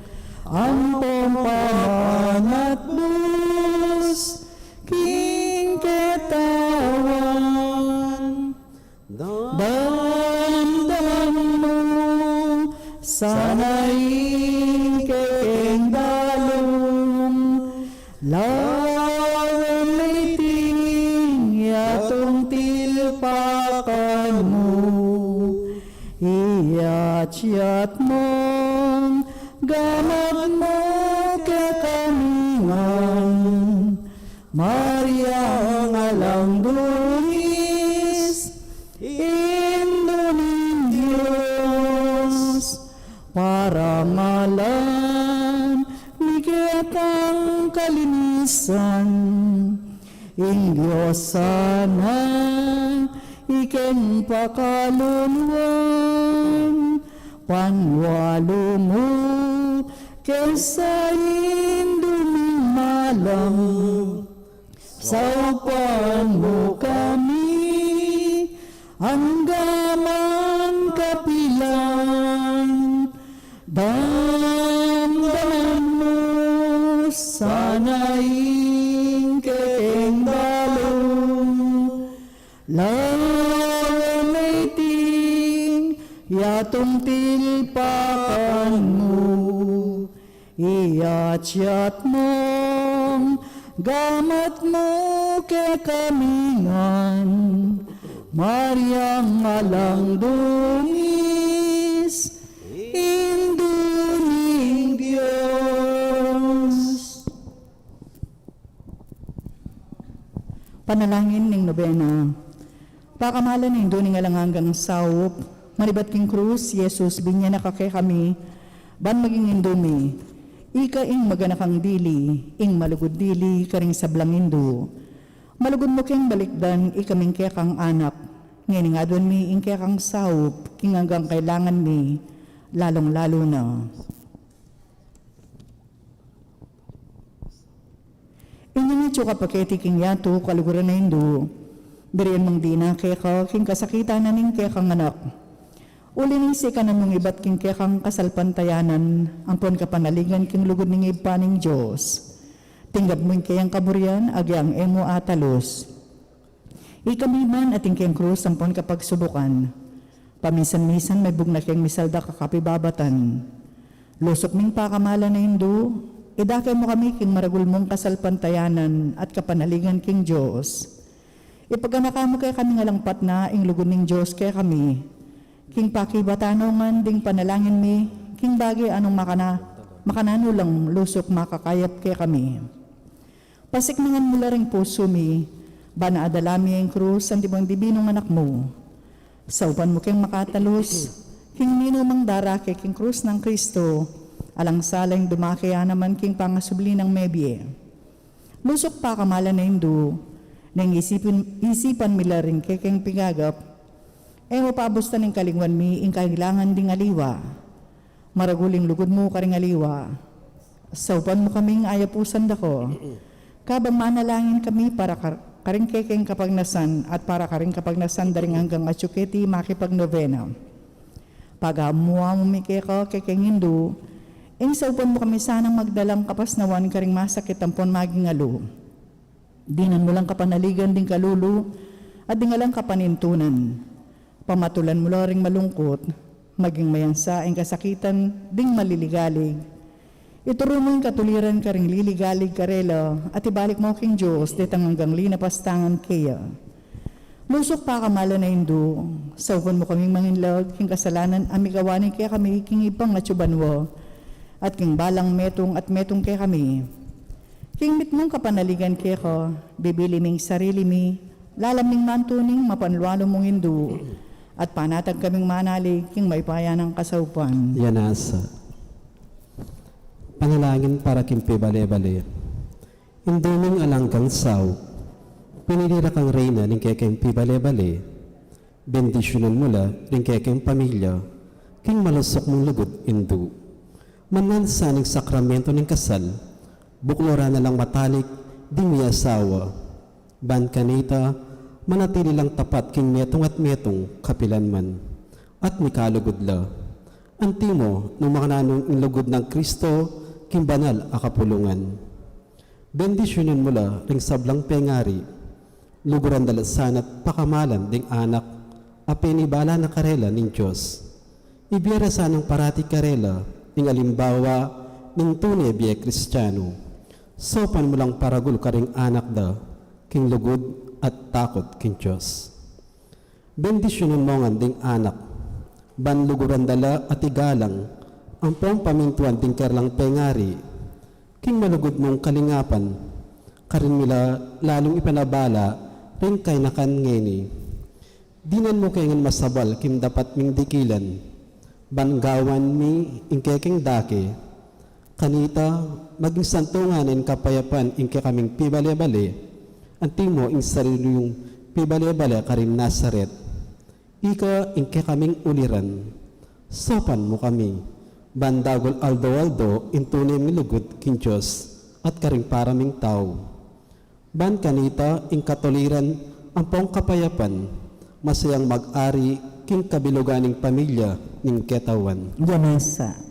ang pampaman at bus, king ketawan. Damdam mo, sana'y keng dalong, lawang may tingin, yatong tilpakan mo, iyat-yat mong, gamot mo kekamingan, Maria ngalang dungis, Indo ng Diyos, para malam migit ang kalinisan, ing Diyos sana iken pakaluluan, panwalo mo kesa induming malam, saupan mo kami hanggaman kapilan, damdaman mo sana'y keng dalong, lawan may ting yatong tilpakan mo, iyat-yat mong gamat mo kekamingan, Maria ngalang dungis, Indo ng Diyos. Panalangin ng nobena. Pakamalan ng Indo ng alangang sawop, manibat king krus, Jesus, binya nakake kami, ban maging Indomi, ika ing maganakang dili, ing malugod dili, karing sablang Indo. Malugod mo keng balikdan, ikaming kekang anak, ngayon nga doon mi, ing kekang sawop, king hanggang kailangan mi, lalong-lalo na. Inyong ka paketi king yato, kaluguran na Indo, biriyan mong di na keka, king kasakitan na ning kekang anak. Uli ning sika na mong ibat king kekang kasalpantayanan, ampon kapanaligan king lugod ning ipa ning Diyos. Tinggab mo kayang kaburian, agyang emo atalos. Ikamiman ating kayang krus, ampon kapag subukan. Pamisan-misan may bugna kayang misalda kakapibabatan. Lusok ming pakamala na Indo, idakay mo kami king maragul mong kasalpantayanan at kapanaligan king Diyos. Ipagkanaka mo kay kami nga langpat na, ing lugod ning Diyos kay kami. King pakibatanaw man ding panalangin mi, king bagay anong makana, makanano lang lusok makakayap kay kami. Pasikmangan mo ring puso mi, bana adalami ang krus ang tibang dibinong anak mo. Saupan mo keng makatalos, king minumang dara kay king krus ng Kristo, alang salang dumakaya naman king pangasubli ng mebye. Lusok pa kamala na hindu, nang isipan mila rin kay king pigagap, mapabusta ng kalingwan mi, ing kailangan ding aliwa. Maraguling lugod mo karing aliwa. Saupan mo kaming ayapusan dako. Kabang manalangin kami para karing kekeng kapagnasan at para karing kapagnasan daring hanggang atsuketi makipagnovena. Pagamuha mo mi keko kekeng hindu, saupan mo kami sanang magdalang kapasnawan karing masakit ampon maging alo. Dinan mo lang kapanaligan ding kalulu at dingalang kapanintunan. Pamatulan mo ring malungkot, maging mayansa ang kasakitan ding maliligalig. Ituro mo yung katuliran ka ring liligalig karela at ibalik mo king Diyos detang hanggang linapastangan kaya. Lusok pa kamala na hindu, saupan mo kaming manginlag, king kasalanan amigawanin kaya kami king ipang natsubanwo, at king balang metong at metong kaya kami. King mitmong kapanaligan kaya ko, bibili ming sarili mi, lalaming mantuning mapanlualo mong hindu, at panatag kaming manalig king maipaya ng kasaupan. Yanasa. Panalangin para kimpi bale-bale. Induming alanggang saw, pinilira kang reyna ng kekeng pibale-bale. Bendisyonan mula ng kekeng pamilya, king malusok mong lugod indu. Manansa ng sakramento ng kasal, buklora na lang matalik, di may asawa. Ban kanita, manatili lang tapat king metong at metong kapilan man. At may kalugod la. Antimo, nung makananong inlugod ng Kristo, king banal akapulungan. Bendisyonan mula ring sablang pengari, luguran dalasan at pakamalan ding anak, apinibala na karela ning Diyos. Ibiyara sanang parati karela, ning alimbawa, ning tunay biya Kristiyano. Sopan mo lang paragul ka ring anak da, king lugod at takot king Diyos. Bendisyonan mo nga ding anak, banluguran dala at igalang, ang pong pamintuan ting kerlang pengari, king malugod mong kalingapan, karin mila lalong ipanabala, rin kay nakan ngeni. Dinan mo kayangan masabal, kim dapat ming dikilan, banggawan mi ingkeking dake, kanita maging santunganin kapayapan ingke kaming pibale-bale, anting mo ing sarili yung pibale-bale karin Nazaret, ika ingke kaming uliran, sopan mo kami. Bandagol aldo-aldo intunay milugod king Diyos at karing paraming tao. Ban kanita ing katoliran ang pong kapayapan, masayang mag-ari king kabiluganing pamilya ning ketawan. Yanasa.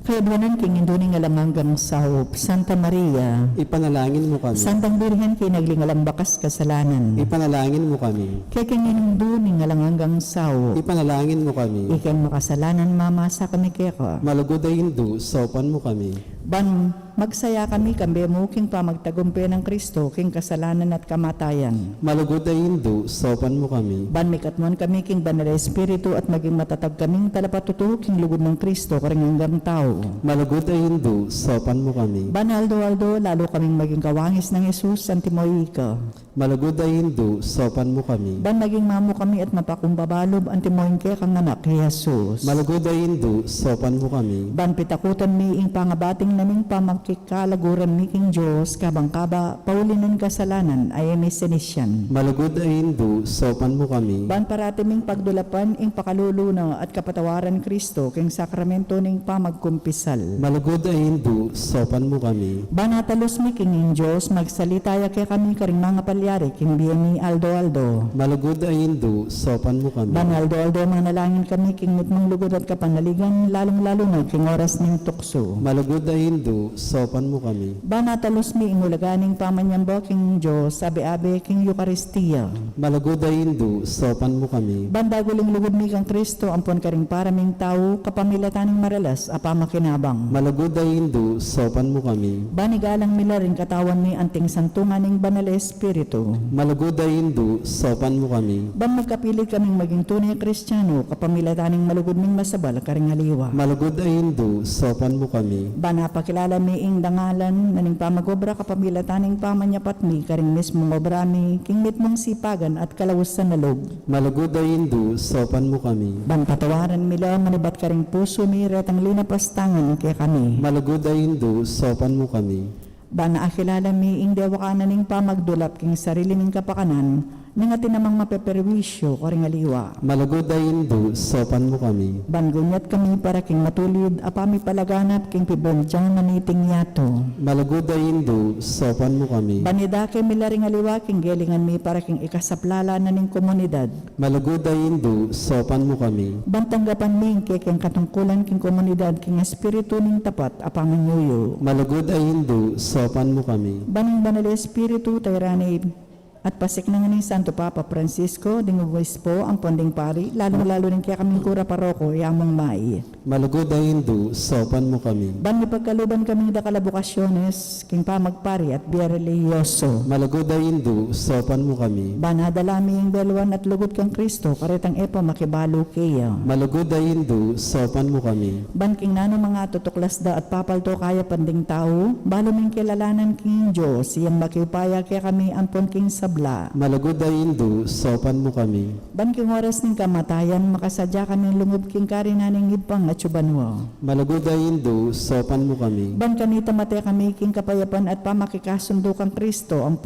Kaya duwanan king induning alamanggang sahop, Santa Maria, Ipanalangin mo kami. Santang Birhen kay naglingalang bakas kasalanan. Ipanalangin mo kami. Kaya king induning alamanggang sahop, Ipanalangin mo kami. ikan makasalanan mamasa kami kaya ko. Malugod ay hindu, sopan mo kami. Ban magsaya kami kambi mo king pamagtagumpi ng Kristo king kasalanan at kamatayan. Malugod ay hindu, sopan mo kami. Ban mikatmon kami king banal na espiritu at maging matatag kaming talapatuto king lugod ng Kristo karing hanggang tao. Malugod ay hindu, sopan mo kami. Ban aldo-aldo lalo kaming maging kawangis ng Jesus antimoy ka. Malugod ay hindu, sopan mo kami. Ban maging mamo kami at mapakumbabalob antimoy ke kang anak ni Jesus. Malugod ay hindu, sopan mo kami. Ban pitakutan mi ing pangabating naming pamagkikalaguran mi king Diyos kabang kaba paulinan kasalanan ay may sinisyan. Malugod ay hindu, sopan mo kami. Ban parati ming pagdulapan ing pakaluluna at kapatawaran Kristo king sakramento ning pamagkumpisal. Malugod ay hindu, sopan mo kami. Ban natalos mi king Diyos magsalitaya kay kami karing mga palyari king biyan ni aldo-aldo. Malugod ay hindu, sopan mo kami. Ban aldo-aldo manalangin kami king mitmong lugod at kapanaligan lalong-lalo na king oras ning tukso. Malugod ay hindu, sopan mo kami. Banatalos mi ingulaganing pamanyamba king Diyos, abe-abe king Eucharistia. Malugod ay hindu, sopan mo kami. Bandaguling lugod mi kang Kristo, ampon karing paraming tao, kapamilataning maralas, apamakinabang. Malugod ay hindu, sopan mo kami. Banigalang mila rin katawan mi anting santungan ning banal Espiritu, Espiritu. Malugod ay Hindu, sopan mo kami. Ban magkapilit kaming maging tunay Kristiyano, kapamilataning malugod ming masabal karingaliwa. Malugod ay Hindu, sopan mo kami. Ban napakilala mi ing dangalan, naning pamagobra kapamilataning pamanyapat mi, karing mismong obra mi, king mitmong sipagan at kalawusan na loob. Malugod ay Hindu, sopan mo kami. Ban patawaran mila, manibat karing puso mi, retang linapastangan kay kami. Malugod ay Hindu, sopan mo kami. Ban naakilala mi ing dewa ka na ning pamagdulap king sarili ning kapakanan, ning atin namang mapeperwisyo karingaliwa. Malugod ay Hindu, sopan mo kami. Ban gunyat kami para king matulid, apami palaganap king pibondyang naniting yato. Malugod ay Hindu, sopan mo kami. Banidake mila ringaliwa king gelingan mi para king ikasaplala na ning komunidad. Malugod ay Hindu, sopan mo kami. Bantanggapan mi king katungkulan king komunidad king espiritu ning tapat apamangyuyo. Malugod ay Hindu, sopan mo kami. Baning banal espiritu tayrani at pasik na nga ni Santo Papa Francisco, ding obispo, ang ponding pari, lalong-lalo rin kaya kaming kura paroko, yamong mai. Malugod ay Hindu, sopan mo kami. Ban pagkaluban kaming dakalabukasyones, king pamagpari at biya religyoso. Malugod ay Hindu, sopan mo kami. Ban nadalami yung dalwan at lugod kang Kristo, karitang epa makibalo kaya. Malugod ay Hindu, sopan mo kami. Ban king nano mga tutuklas da at papalto kaya panding tao, balo ming kilalanan king Diyos, siyang makiupaya kaya kami ampon king sabla. Malugod ay Hindu, sopan mo kami. Ban king oras ning kamatayan, makasadya kami lungub king karinaning ipang at subanwa. Malugod ay Hindu, sopan mo kami. Ban kanita mate kami king kapayapan at pamakikasundo kang Kristo, ang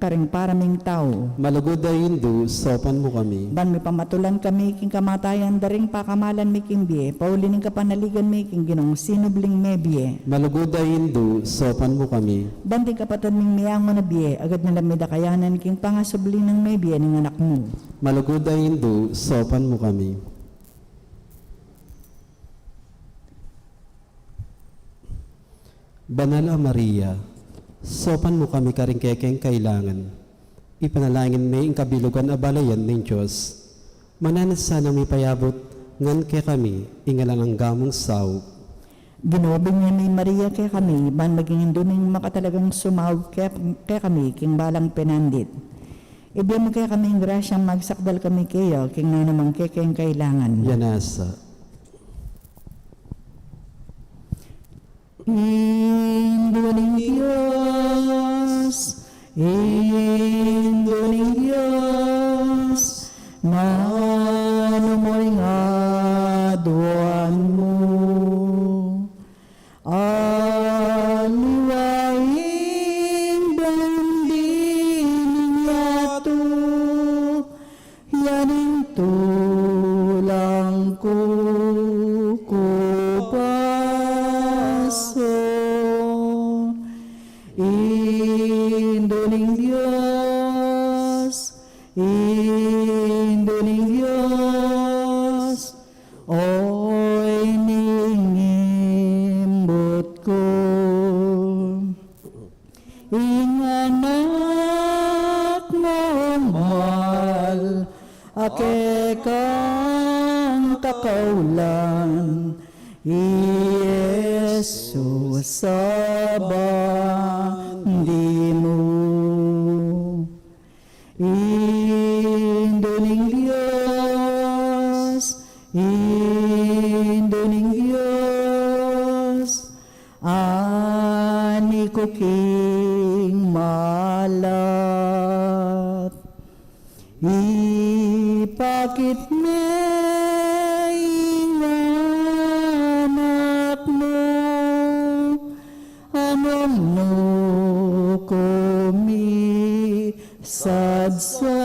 karing paraming tao. Malugod ay Hindu, sopan mo kami. Ban mi pamatulan kami king kamatayan, daring pakamalan mi king biye, paulining kapanaligan mi king ginong sinubling mebye. Malugod ay Hindu, sopan mo kami. Ban di kapatan ming miyang mo na biye, agad nila may dakayanan king pangasubling ng mebye ng anak mo. Malugod ay Hindu, sopan mo kami. Banal a Maria, sopan mo kami karing kekeng kailangan. Ipanalangin may kabilugan a balayan ng Diyos. Mananas sana may payabot, ngan ke kami, ingalan ang gamong saw. Ginobing niya ni Maria kay kami, ban maging duning makatalagang sumaw kay kami, king balang penandit. Ibigay mo kay kami ang grasyang magsakdal kami kayo, king nanamang kekeng kailangan. Yanasa. Induling Diyos, Induling Diyos, mano mo'y ngaduan mo. Aliwaing banding yato, yaning tulang ko paso. Induling Diyos, Induling Diyos, oy ningimbot ko. Inganak mo mahal, ake kang kakaulan, Jesus sa bandi mo. Induling Diyos, Induling Diyos, ani ko king malat. Ipakit may anak mo, amom no kumi sadsado.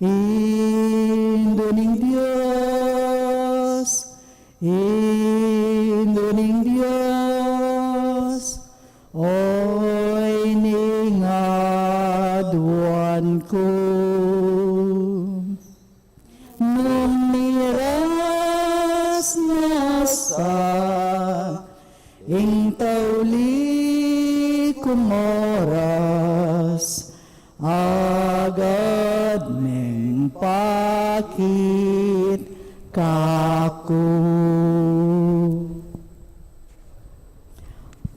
Induling Diyos, Induling Diyos, oy ningaduan ko. Nung miras na sa ing tauli kumoras, agad meng pakit kako.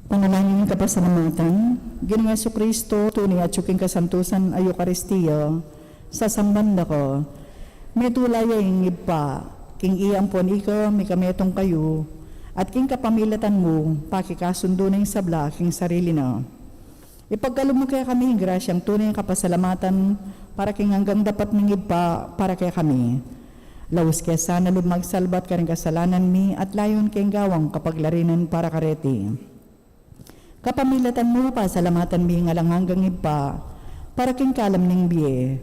Panalangin Ken kapasalamatan, Ginoong Yesu Kristo, tunay at suking kasantusan ay Eucharistia, sa sambanda ko, may tulaya yung iba, king iampon ikaw, may kametong kayo, at king kapamilatan mo, pakikasundo na yung sabla, king sarili na. Ipagkalog mo kaya kami, grasyang tunay kapasalamatan, para king hanggang dapat ng iba, para kaya kami. Lawas kaya sana lumagsalbat ka rin kasalanan mi, at layon kayong gawang kapaglarinan para kareti. Kapamilatan mo pa, salamatan mi nga lang hanggang iba, para king kalam ning biye.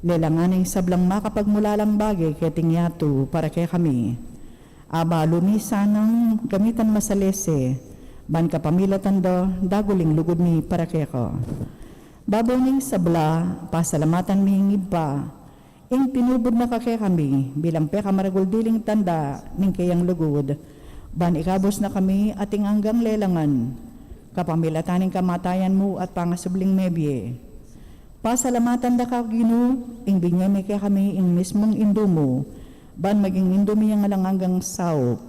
Lelanganing sablang makapagmula lang bagay kaya tingyato para kay kami. Abalo mi sanang gamitan masalese, ban kapamilatan do, daguling lugod mi para kay ko. Babaw ning sabla, pasalamatan mi ng iba, ing tinubod na kakay kami, bilang pe kamaraguldiling tanda ning kayang lugod, ban ikabos na kami ating hanggang lelangan, kapamilataning kamatayan mo at pangasubling mebye. Pasalamatan da ka Ginoo, ing binyay kay kami ing mismong indo mo, ban maging indo mi yang hanggang saop.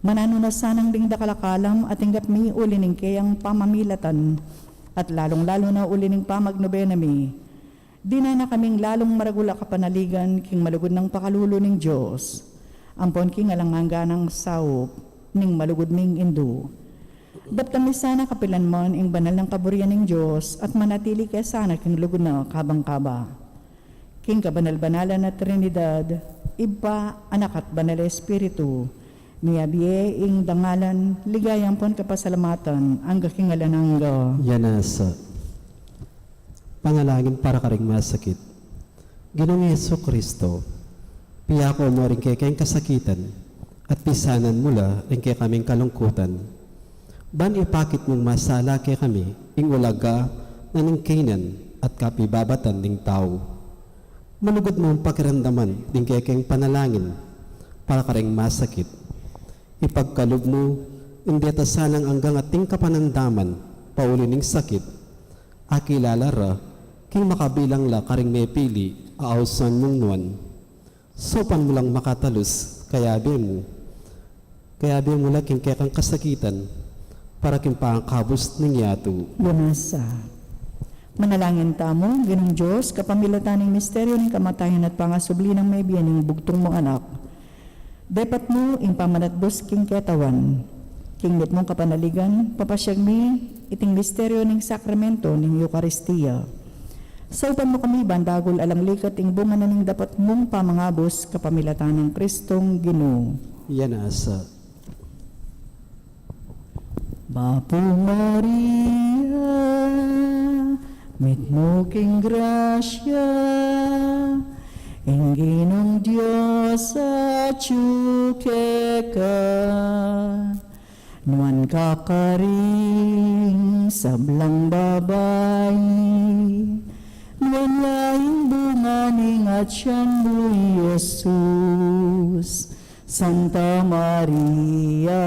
Manano na sanang ding dakalakalam at inggap mi ulining kayang pamamilatan, at lalong-lalo na ulining pamagnobena mi. Di na kaming lalong maragula kapanaligan king malugod ng pakalulo ning Diyos. Ampon king alanganga ng saop, ning malugod ming indo. Dat kami sana kapilan mon ing banal ng kaburian ng Diyos at manatili kaya sana king lugod na kabang-kaba. King kabanal-banalan na Trinidad, Iba, Anak at Banal Espiritu, niyabiye ing dangalan, ligayang pon kapasalamatan, ang gakingalan ng Yanasa. Panalangin para karing masakit. Ginoong Yesu Kristo, piyako mo rin kay kayong kasakitan, at pisanan mula rin kay kaming kalungkutan. Ban ipakit mong masala kay kami, ing ulaga na ning kainan at kapibabatan ning tao. Manugod mong pakiramdaman ning kay kayong panalangin, para karing masakit. Ipagkalog mo, hindi atasanang anggang ating kapanandaman, pauli ning sakit. Akilalara, king makabilang la karing may pili, aawsan mong nuan. Sopan mo lang makatalus, kaya be mo laking kaya kang kasakitan, para king pangkabos ng yato. Lumasa. Manalangin tamo, Ginoong Diyos, kapamilatan ng misteryo ng kamatayan at pangasubli ng may biyan ng bugtong mong anak. Dapat mo ing pamanatbos king ketawan, king mit mong kapanaligan, papasyag mi iting misteryo ng sakramento ng Eucharistia. Saupan mo kami bandagol alang likat ing bunga na ning dapat mong pamangabos kapamilatan ng Kristong Ginoo. Yanasa. Bapo Maria, mit mo king grasya, ing Ginong Diyos at syuke ka, nuan kakaring sablang babayi, nuan laing bunga ning at siyan mo, Jesus. Santa Maria,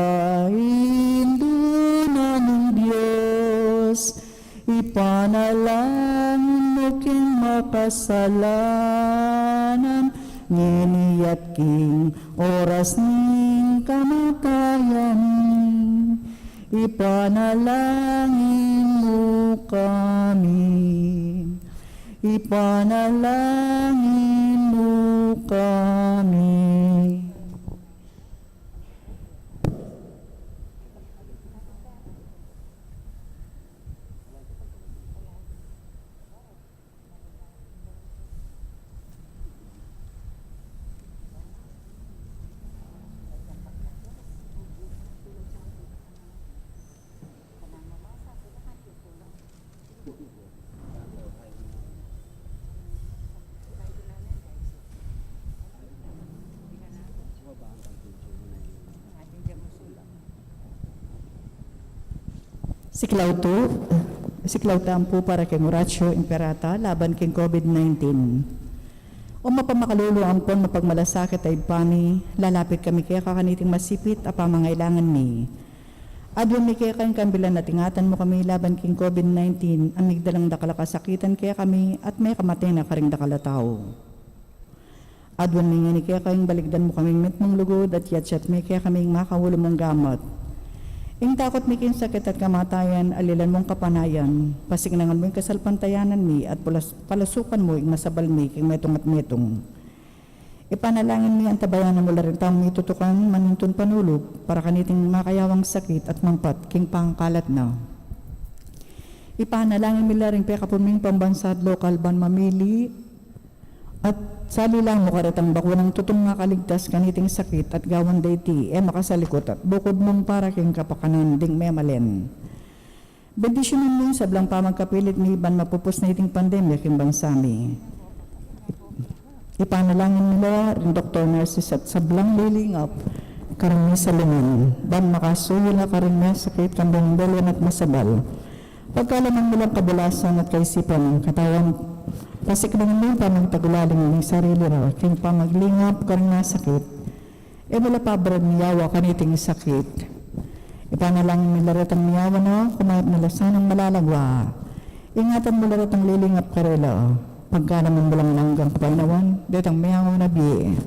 induna ng Diyos, ipanalangin mo king makasalanan, nginiyat king oras ning kamatayan, ipanalangin mo kami, ipanalangin mo kami. Siklaw tampo para kay Horacio Imperata laban kay COVID-19. O mapamakalulo ang pon mapagmalasakit ay pani, lalapit kami kaya kakaniting masipit a pamangailangan ni. Adwan mi kaya kayong kambilan na tingatan mo kami laban kay COVID-19, ang migdalang dakala kasakitan kaya kami at may kamatay na karing dakala tao. Adwan mi nga ni kaya kayong baligdan mo kaming mitmong lugod at yatsyat mi kaya kaming makawulo mong gamot. Ing takot mi kin sakit at kamatayan, alilan mong kapanayan, pasignangan mo ing kasalpantayanan mi, at palasukan mo ing masabal mi, king metong at metong. Ipanalangin mi ang tabayanan mo rin taong mi tutukan manintun panulog, para kaniting makayawang sakit at mangpat, king pangkalat na. Ipanalangin mi rin pekapuming pambansa at lokal ban mamili, at sali lang mo karatang bakunang tutong nga kaligtas kaniting sakit at gawan dayti makasalikot at bukod mong para king kapakanan ding memalen. Bendisyonin mo sa blang pamagkapilit ni ban mapupos na iting pandemya king bansami. Ipanalangin nila rin Dr. Narcis at sablang lilingap karami sa lingon ban makasuyo na karami sakit kambang dalwan at masabal. Pagkalaman mo lang kabulasan at kaisipan katawan pasiklangan mo pa magtagulaling ng sarili raw, king pamaglingap karang nasakit, wala pa brad miyawa kaniting sakit. Ipanalangin nila ratang miyawa na, kumayat nila sanang malalagwa. Ingatan mo ratang lilingap karela, pagkalaman mo lang langgang kapanawan, detang miyawa na biye.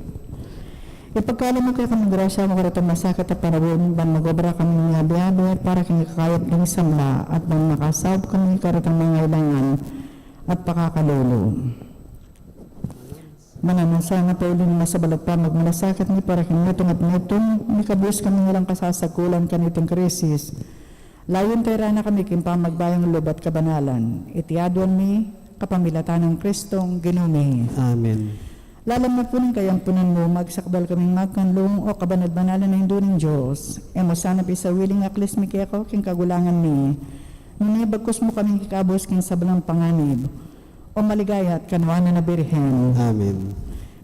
Ipagkala mo kaya kaming grasya mo karatang masakit at panawin, ban magobra kami nga biyabi para kang kakayat ng samla at ban makasab kami karatang mga ilangan at pakakalolo. Mananasa nga pa uling masabalat pa magmalasakit ni para kinitong at nitong ni kabus kami nilang kasasagulan kanitong krisis. Layon tayo rana kami kimpa magbayang lobat kabanalan. Itiadwan mi kapamilatan ng Kristong ginumi. Amen. Lalam na punin kayang punan mo magsakdal kaming magkanlong o kabanad-banalan na hindo ng Diyos. Mo sana pisa willing aklis mi kaya ko king kagulangan ni. Nung bagkos mo kaming kikabos king sabalang panganib, o maligaya at kanwana na Birhen. Amen.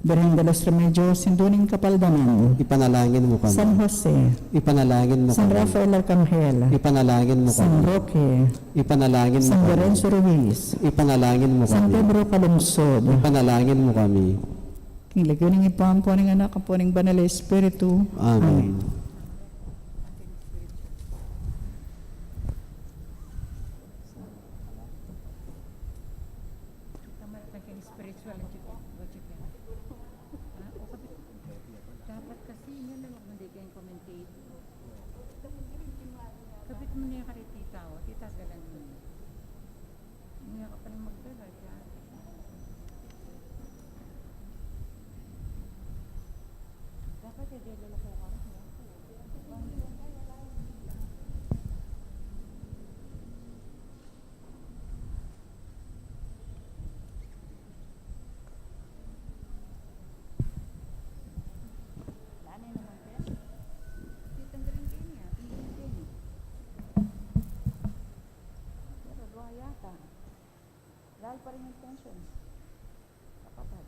Birhen de los Remedios, sinduning kapaldanan. Ipanalangin mo kami. San Jose, Ipanalangin mo San kami. Rafael Arcangel, Ipanalangin mo San kami. Roque, Ipanalangin mo San kami. Lorenzo Ruiz, Ipanalangin mo San kami. Pedro Calungsod, Ipanalangin mo kami. king lagyoning ipampuning anak, kampuning banal Espiritu. Amen. Dapat kasi yun lang hindi kayong commentate. Kapit mo na yung kari tita o, tita galan mo. Hindi ka pa rin magdala dyan. Dapat yung delo ko ka. Dahil pa rin yung tension. Kapatid.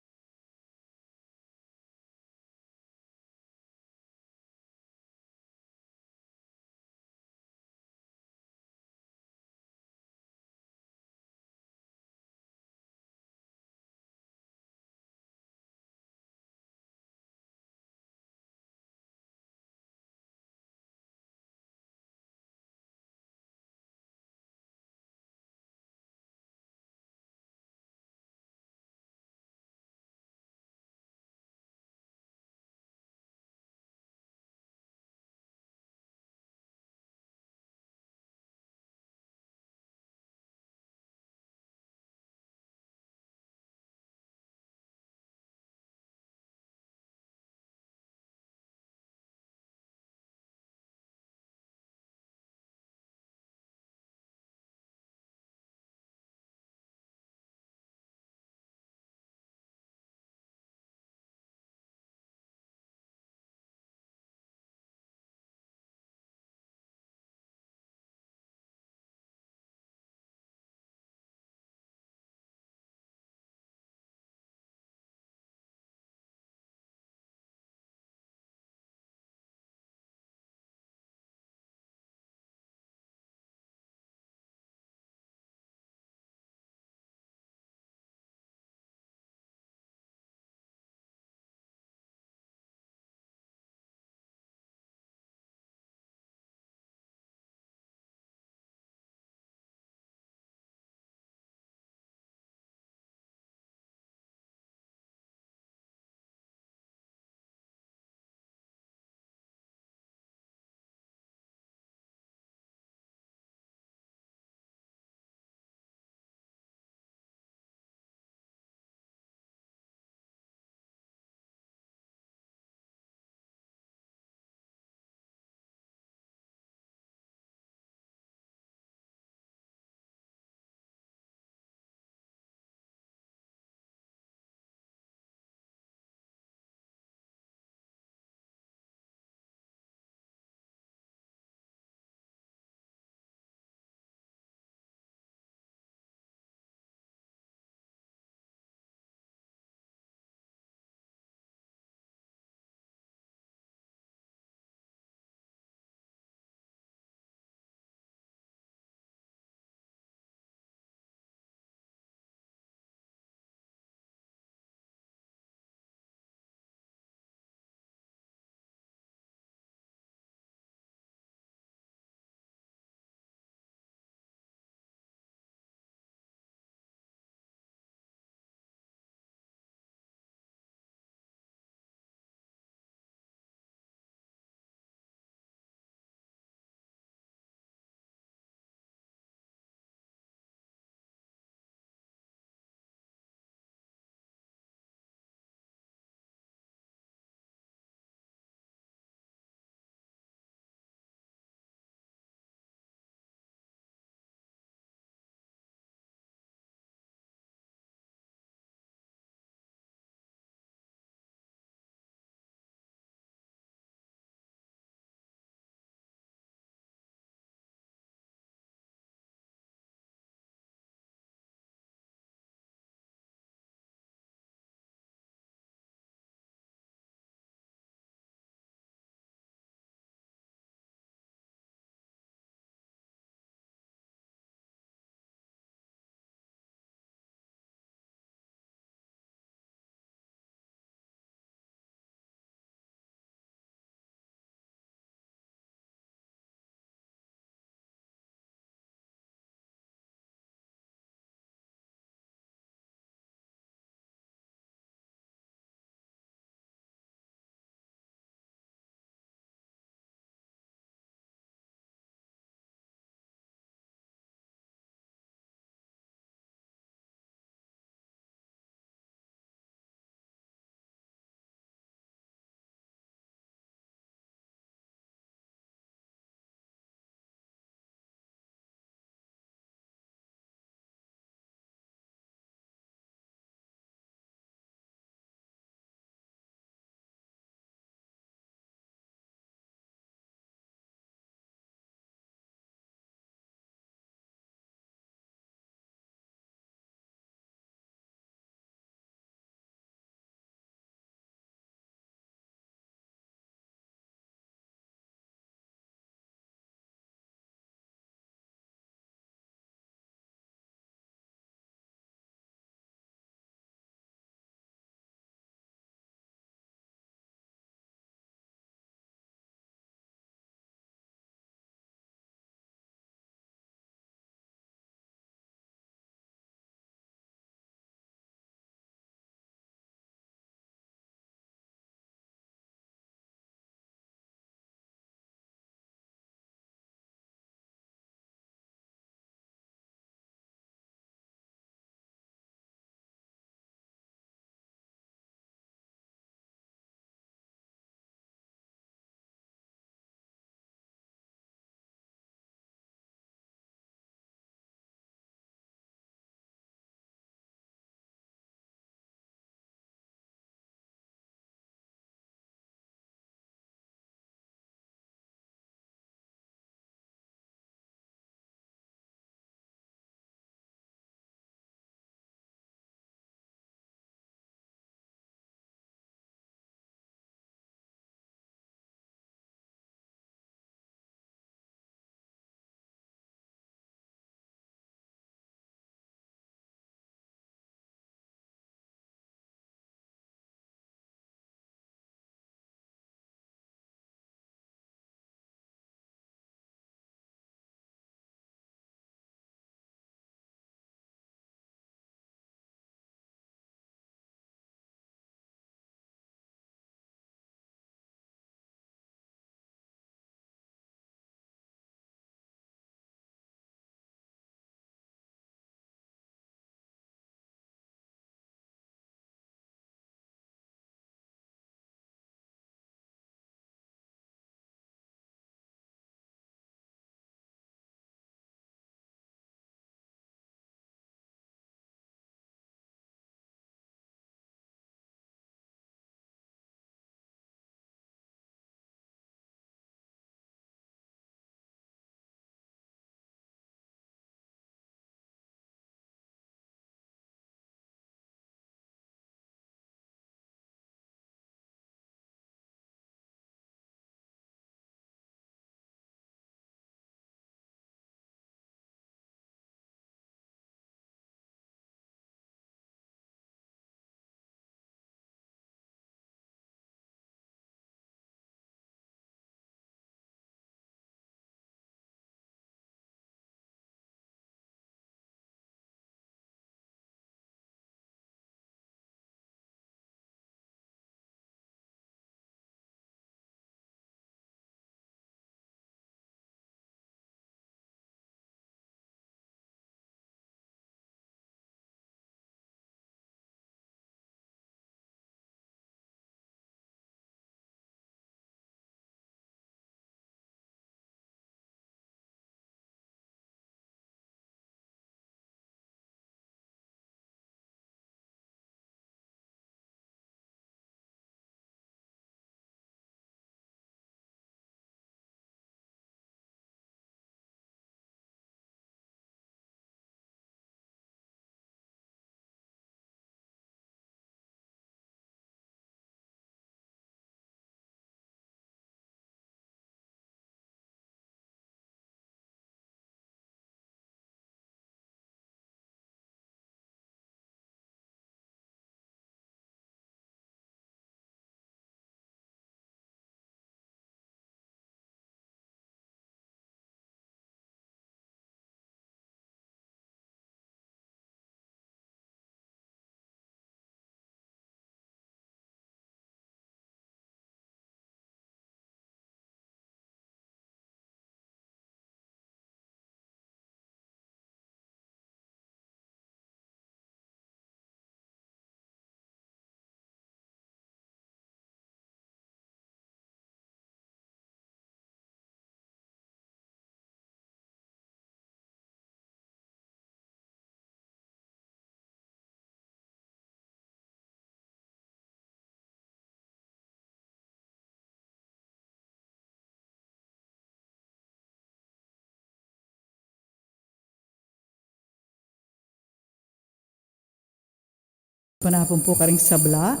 Panapon po karing sabla.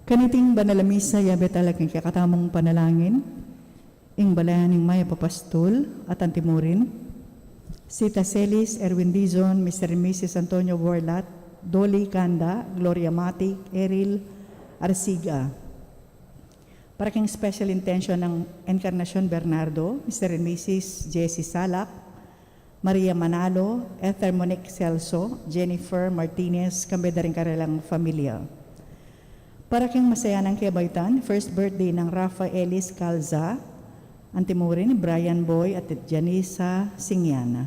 Kaniting banalamisa yabe talagang kakatamong panalangin. Ing balayaning Maya Papastol at Antimurin. Sita Celis, Erwin Dizon, Mr. and Mrs. Antonio Borlat, Dolly Kanda, Gloria Matic, Eril Arsiga. Para king special intention ng Encarnacion Bernardo, Mr. and Mrs. Jessie Salak, Maria Manalo, Ether Monique Celso, Jennifer Martinez, kambeda rin karelang familia. Para king masaya ng kiabaitan, first birthday ng Rafa Ellis Calza, Antimurin, Brian Boy at Janisa Singiana.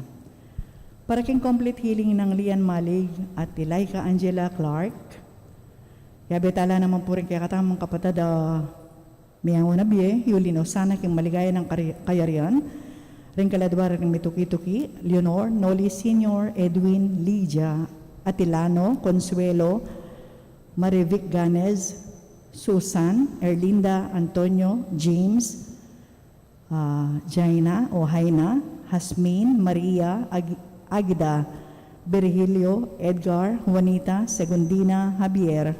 Para king complete healing ng Lian Malig at Ilaika Angela Clark. Yabetala naman po rin kaya katamang kapatid Miyango na biye, Yulino sana king maligaya ng kayarian. Ring kaladwar ng Mituki-Tuki, Leonor, Noli Senior, Edwin, Lydia, Atilano, Consuelo, Marivic Ganez, Susan, Erlinda, Antonio, James, Jaina o Haina, Hasmin, Maria, Agida, Virgilio, Edgar, Juanita, Segundina, Javier,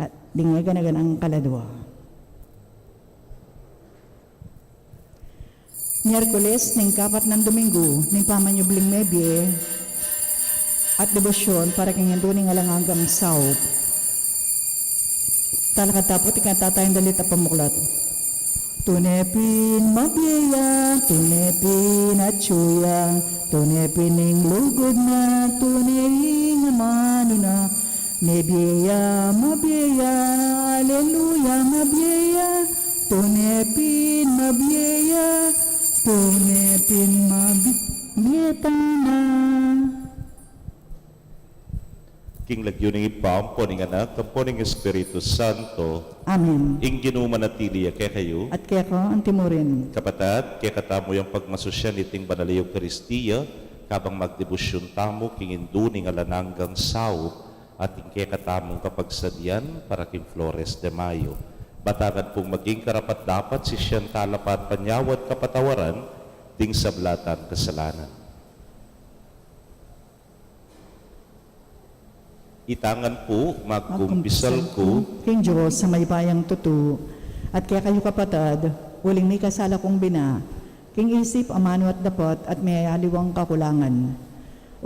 at lingagan ang kaladwa. Miyerkules, ning kapat ng Domingo, ning pamanyubling mebye, at debosyon para kang yanduning alangagang saup. Talakatapot ikatatayang dalita pamuklat. Tunepin mabiyaya, tunepin at tsuya, tunepin ning lugod na, tuneing amano na, mebiyaya, mabiyaya, aleluya, mabiyaya, tunepin mabiyaya, tunepin mabiyaya na. King lagyuning ipam, poning anak, poning Espiritu Santo, Amen. ing ginumanatili kay kayo, At kaya ko, Antimurin, kapatad, kaya katamo yung pagmasusyan iting banal Eucharistia, kabang magdebosyon tamo, king induning alananggang sao, at ing kaya katamong kapagsadyan para king Flores de Mayo. Batagan pong maging karapat dapat si siyang talapat panyawat kapatawaran, ting sablatan kasalanan. Itangan po, magkumpisal ko, King Diyos sa may bayang tutu, at kaya kayo kapatad, uling may kasala kong bina, King isip, amano at dapat, at may aliwang kakulangan.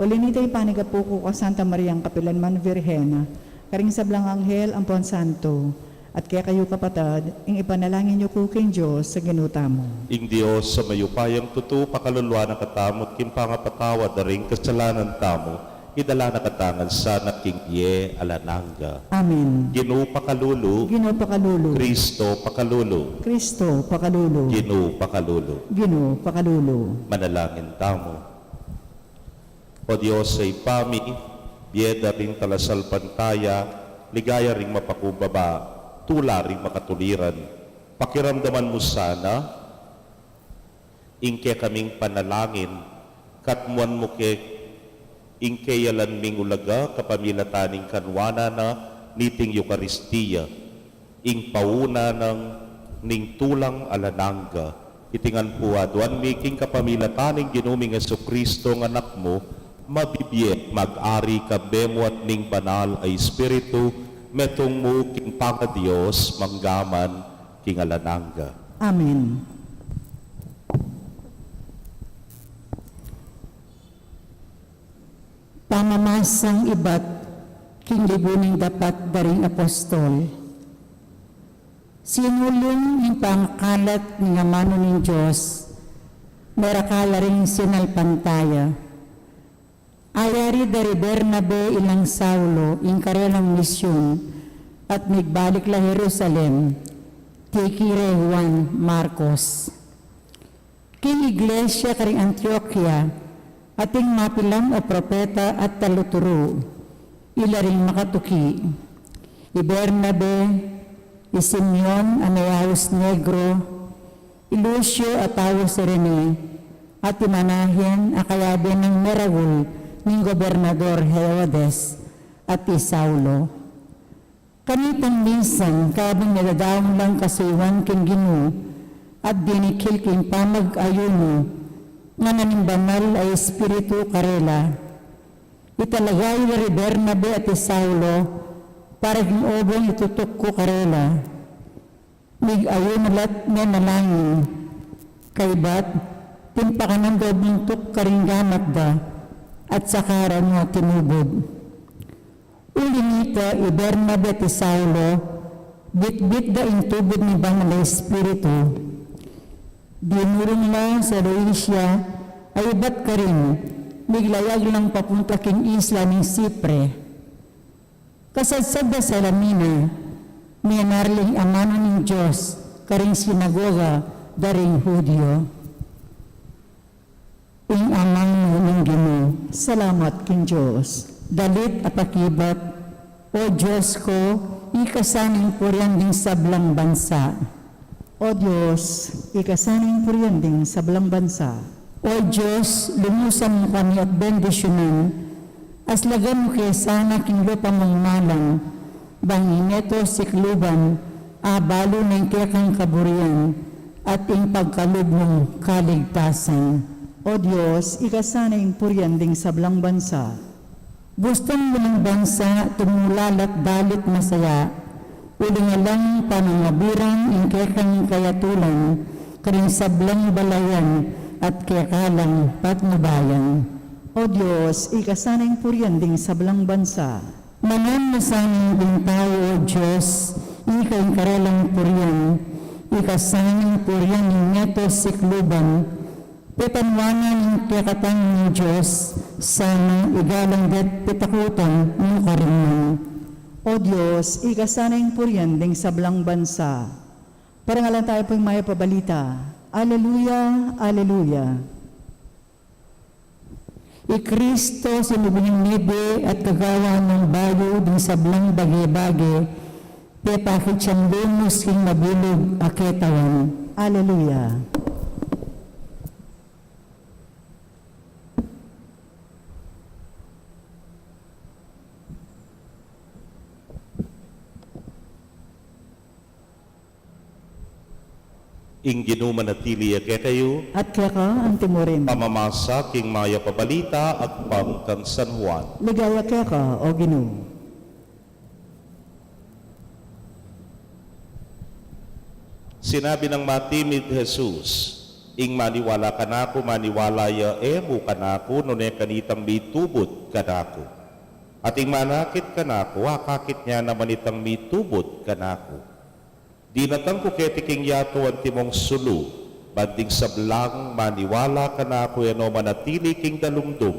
Uling nita'y paniga po ko ka Santa Mariang Kapilanman Virgen, karing sablang anghel, ampon santo, at kaya kayo kapatad, ing ipanalangin niyo po King Diyos sa ginuta mo. ing Diyos sa mayupayang tutu, pakaluluwa na katamot, kimpangapatawad na rin kasalanan tamo, idala na katangan sana king Ye alananga. Amen. Ginu pakalulu, Gino pakalulu, Kristo pakalulu, Kristo pakalulu, Ginu pakalulu. Gino pakalulu. Manalangin tamo. O Diyos ay pami, biyeda rin talasal pantaya, ligaya ring mapakubaba, tula ring makatuliran. Pakiramdaman mo sana, ingke kaming panalangin, katmuan mo ke ingkeyalan ming ulaga kapamilataning kanwana na niting Eucharistia, ing pauna ng ning tulang alananga, itingan po aduan miking kapamilataning ginuming Jesucristo ng anak mo, mabibiyet mag-ari ka bemo at ning banal ay Espiritu, metong mo king panga Diyos, manggaman king alananga. Amen. Pamamasang iba't king libuning dapat daring apostol. Sinulong ng pangkalat ng amano ng Diyos, merakala rin sinalpantaya. Ayari dari Bernabe ilang Saulo, ing karelang misyon, at migbalik la Jerusalem, tikire Juan Marcos. King Iglesia karing Antioquia, ating mapilam o propeta at taluturo, ilaring makatuki. I Bernabe, i Simeon, Anayaus Negro, i Lucio at Taos Rene, at imanahin akayabe ng Meragul ng Gobernador Herodes at i Saulo. Kanitang minsan, kabang nadadaong lang kasuiwan king Ginoo, at dinikil king pamag-ayuno, nga naning banal ay Espiritu karela. Italagay na rin Bernabe at Saulo para obong itutok ko karela. Mig ayon nalat na nalangin. Kaybat, timpakan ng dobong tuk karingganat da at sakaran mo tinubod. Ulinita i Bernabe at Saulo, bit-bit da intubod ni Banal na Espiritu. Dinurong lang sa Laodicea ay iba't ka rin, miglayag lang papunta king isla ng Sipre. Kasadsad da sa lamina, miyanarling amano ng Diyos, karing sinagoga, daring Hudyo. Ing amang ng Ginoo, Salamat king Diyos. dalit at akibat, o Diyos ko, ikasaning puryan ding sablang bansa. O Diyos, ikasaning puryanding sa belang bansa. O Diyos, lumusan mo kami at bendisyonan, aslagan mo kaya sana king lupa mong malang, bangineto sikluban, abalo ng kekang kaburian, at ing pagkalog mong kaligtasan. O Diyos, ikasaning puryanding sa belang bansa. Bustong mo ng bansa, tumulalat dalit masaya, ulingalang panangabirang ing kekang kayatulan, karing sablang balayan, at kekalang patnubayan. O Diyos, ikasaning puryanding sa belang bansa. Manan na sanang din tao, O Diyos, ikay karalang puryan, ikasanang puryan ng neto sikluban, petanwanan ng kakatang ng Diyos, sana igalang dat pitakutan ng karingan. O Diyos, ikasaning puryanding sa belang bansa. Parangalan tayo pong may pabalita. Alleluia, Alleluia. Ikristo sinubing nebe at kagawa ng bayo din sablang bage-bage, pepakit siyang lumos king mabilog aketawan. Alleluia. Ing ginumanatili ake kayo, At kaya ka, ang timurin. pamamasa king maya pabalita at pangkan San Juan. Ligaya kaya ka, O Ginoo. Sinabi ng matimid Jesus, ing maniwala ka na ako, maniwala ya emo ka na ako, nune kanitang mitubod ka na ako. At ing manakit ka na ako, akakit niya naman itang mitubod ka na ako. Di natang kuketiking yato ang timong sulu, banding sablang maniwala ka na ako, ano manatili king dalumdum.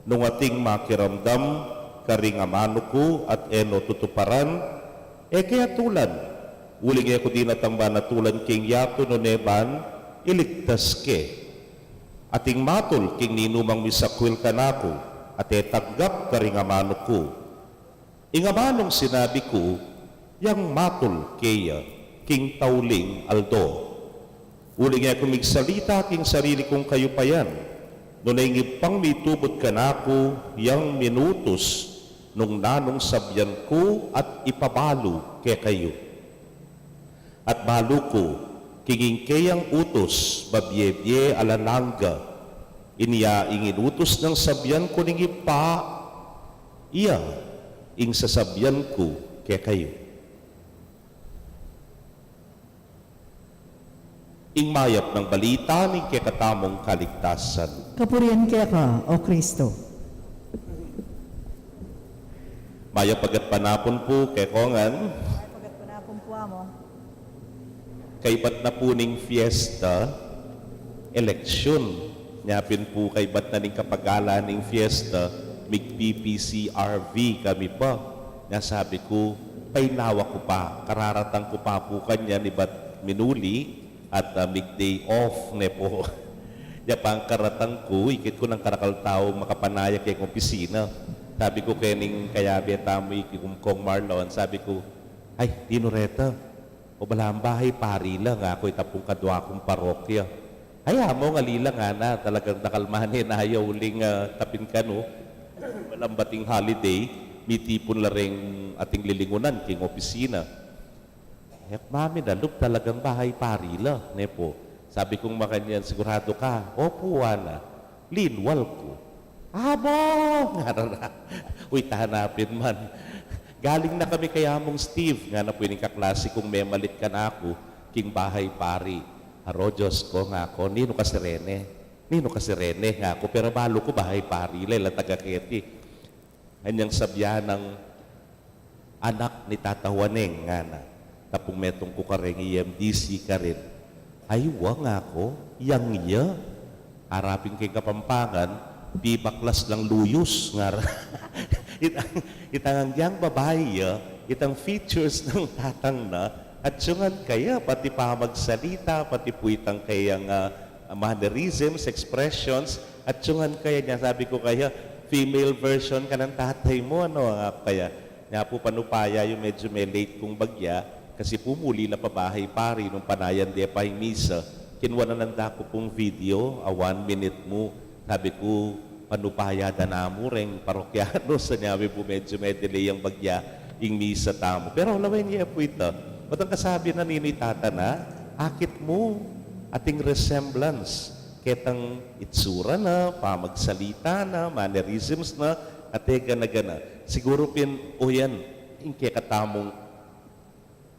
Nung ating makiramdam, karing amano ko at eno tutuparan, kaya tulan. Uling ako di natang banatulan king yato no neban, iligtas ke. Ating matol king ninumang misakwil ka na ako, at tanggap karing amano ko. Ing amanong sinabi ko, yang matol kaya, king tauling aldo. Uling ako migsalita king sarili kong kayupayan, no naingipang mitubod ka na ako, yang minutos, nung nanong sabyan ko at ipabalo ke kayo. At balo ko, kinging kayang utos, babyebye alananga, iniya inginutos ng sabyan ko ning ipa, iya, ing sasabyan ko ke kayo. Ing mayap ng balita ning kekatamong kaligtasan. Kapurian kaya ka, O Kristo. Mayap pagat panapon po kay Kongan, kay ba't na po ning fiesta, eleksyon. Nyapin po kay ba't na ning kapagala ning fiesta, mig-PPCRV kami pa. Nga sabi ko, painawa ko pa, kararatang ko pa po kanya ni ba't minuli, at mig-day off ne po. Yapang karatang ko, ikit ko ng karakal tao makapanaya kay opisina. Sabi ko kening kayabi at tamoy kong Marlon, sabi ko, ay, Dinoreta, o balang bahay pari lang, ako itapong kadwa kong parokya. Ay, amo nga lila nga na, talagang nakalmanin na ayaw uling tapin ka, no? Walang bating holiday, mitipon la ring ating lilingunan king opisina. Mami, nalup talagang bahay parila, nepo. Sabi kong makanyan, sigurado ka, opo, Ana, linwal ko. Abo! Nga na. Uy, tahanapin man. Galing na kami kay Among Steve, nga na po yung kaklase kong memalit ka na ako, king bahay pari. Aro, Diyos ko nga ako, nino ka si Rene nga ako, pero balo ko bahay pari, lela taga-keti. Anyang sabya ng anak ni Tata Juaneng, nga na. Tapong metong ko ka rin, EMDC ka rin. Ay, wang ako, yang iya. Harapin kay Kapampangan, bibaklas lang luyos, nga itang yang babae, itang features ng tatang na, at sungan kaya, pati pa magsalita, pati po itang kayang mannerisms, expressions, at sungan kaya niya, sabi ko kaya, female version ka ng tatay mo, ano nga kaya, nga po panupaya yung medyo may late kong bagya, kasi pumuli na pabahay pari nung panayan di pa yung misa, kinwanananda ko pong video, 1 minute mo, sabi ko, panupaya na mo rin parokyano sa niyabi po medyo may delay ang bagya yung misa tamo. Pero lawin niya po ito. Ba't ang kasabi na nini tata na, akit mo ating resemblance. Ketang itsura na, pamagsalita na, mannerisms na, at gana-gana. Siguro o yan, yung katamong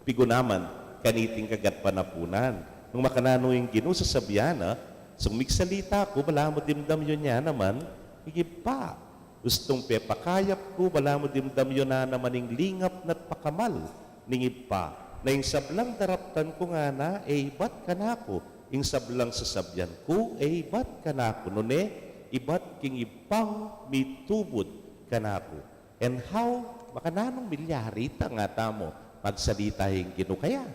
pigunaman, kaniting kagat panapunan. Nung makanano yung Ginoo sa sabiana, so migsalita ko, bala mo dimdam yun niya naman, higit pa. Gustong pepakayap ko, bala mo dimdam yun na naman yung lingap na't pakamal, ningip pa. Na yung sablang daraptan ko nga na, ba't ka na ako? Yung sablang sasabyan ko, ba't ka na ako? Nune, iba't king ipang mitubod ka na ako. And how, makananong milyarita nga tamo, magsalita yung Ginoo kaya?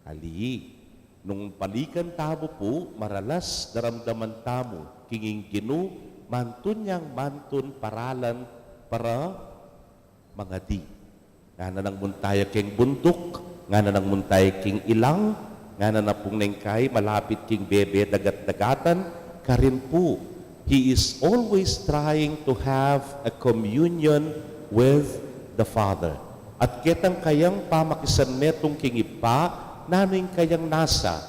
Ali, nung palikan tamo po, maralas daramdaman tamo, kinging Ginoo, mantun niyang mantun paralan para mga di. Nga na nang muntaya king bundok, nga na nang muntaya king ilang, nga na pong nengkay, malapit king bebe, dagat-dagatan, karin po. He is always trying to have a communion with the Father. At ketang kayang pamakisan metong king ipa, nano'y kayang nasa,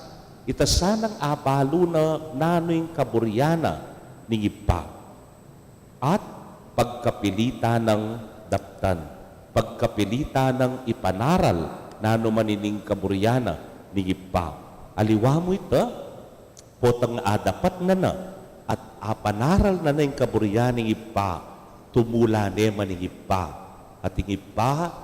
itasanang abalo na nano'y kaburyana, ningipa. At pagkapilita ng daptan, pagkapilita ng ipanaral, nano manining kaburyana, ningipa. Aliwa mo ito, potang adapat na, at apanaral na yung kaburyana, ningipa, tumula ne maningipa. At ningipa,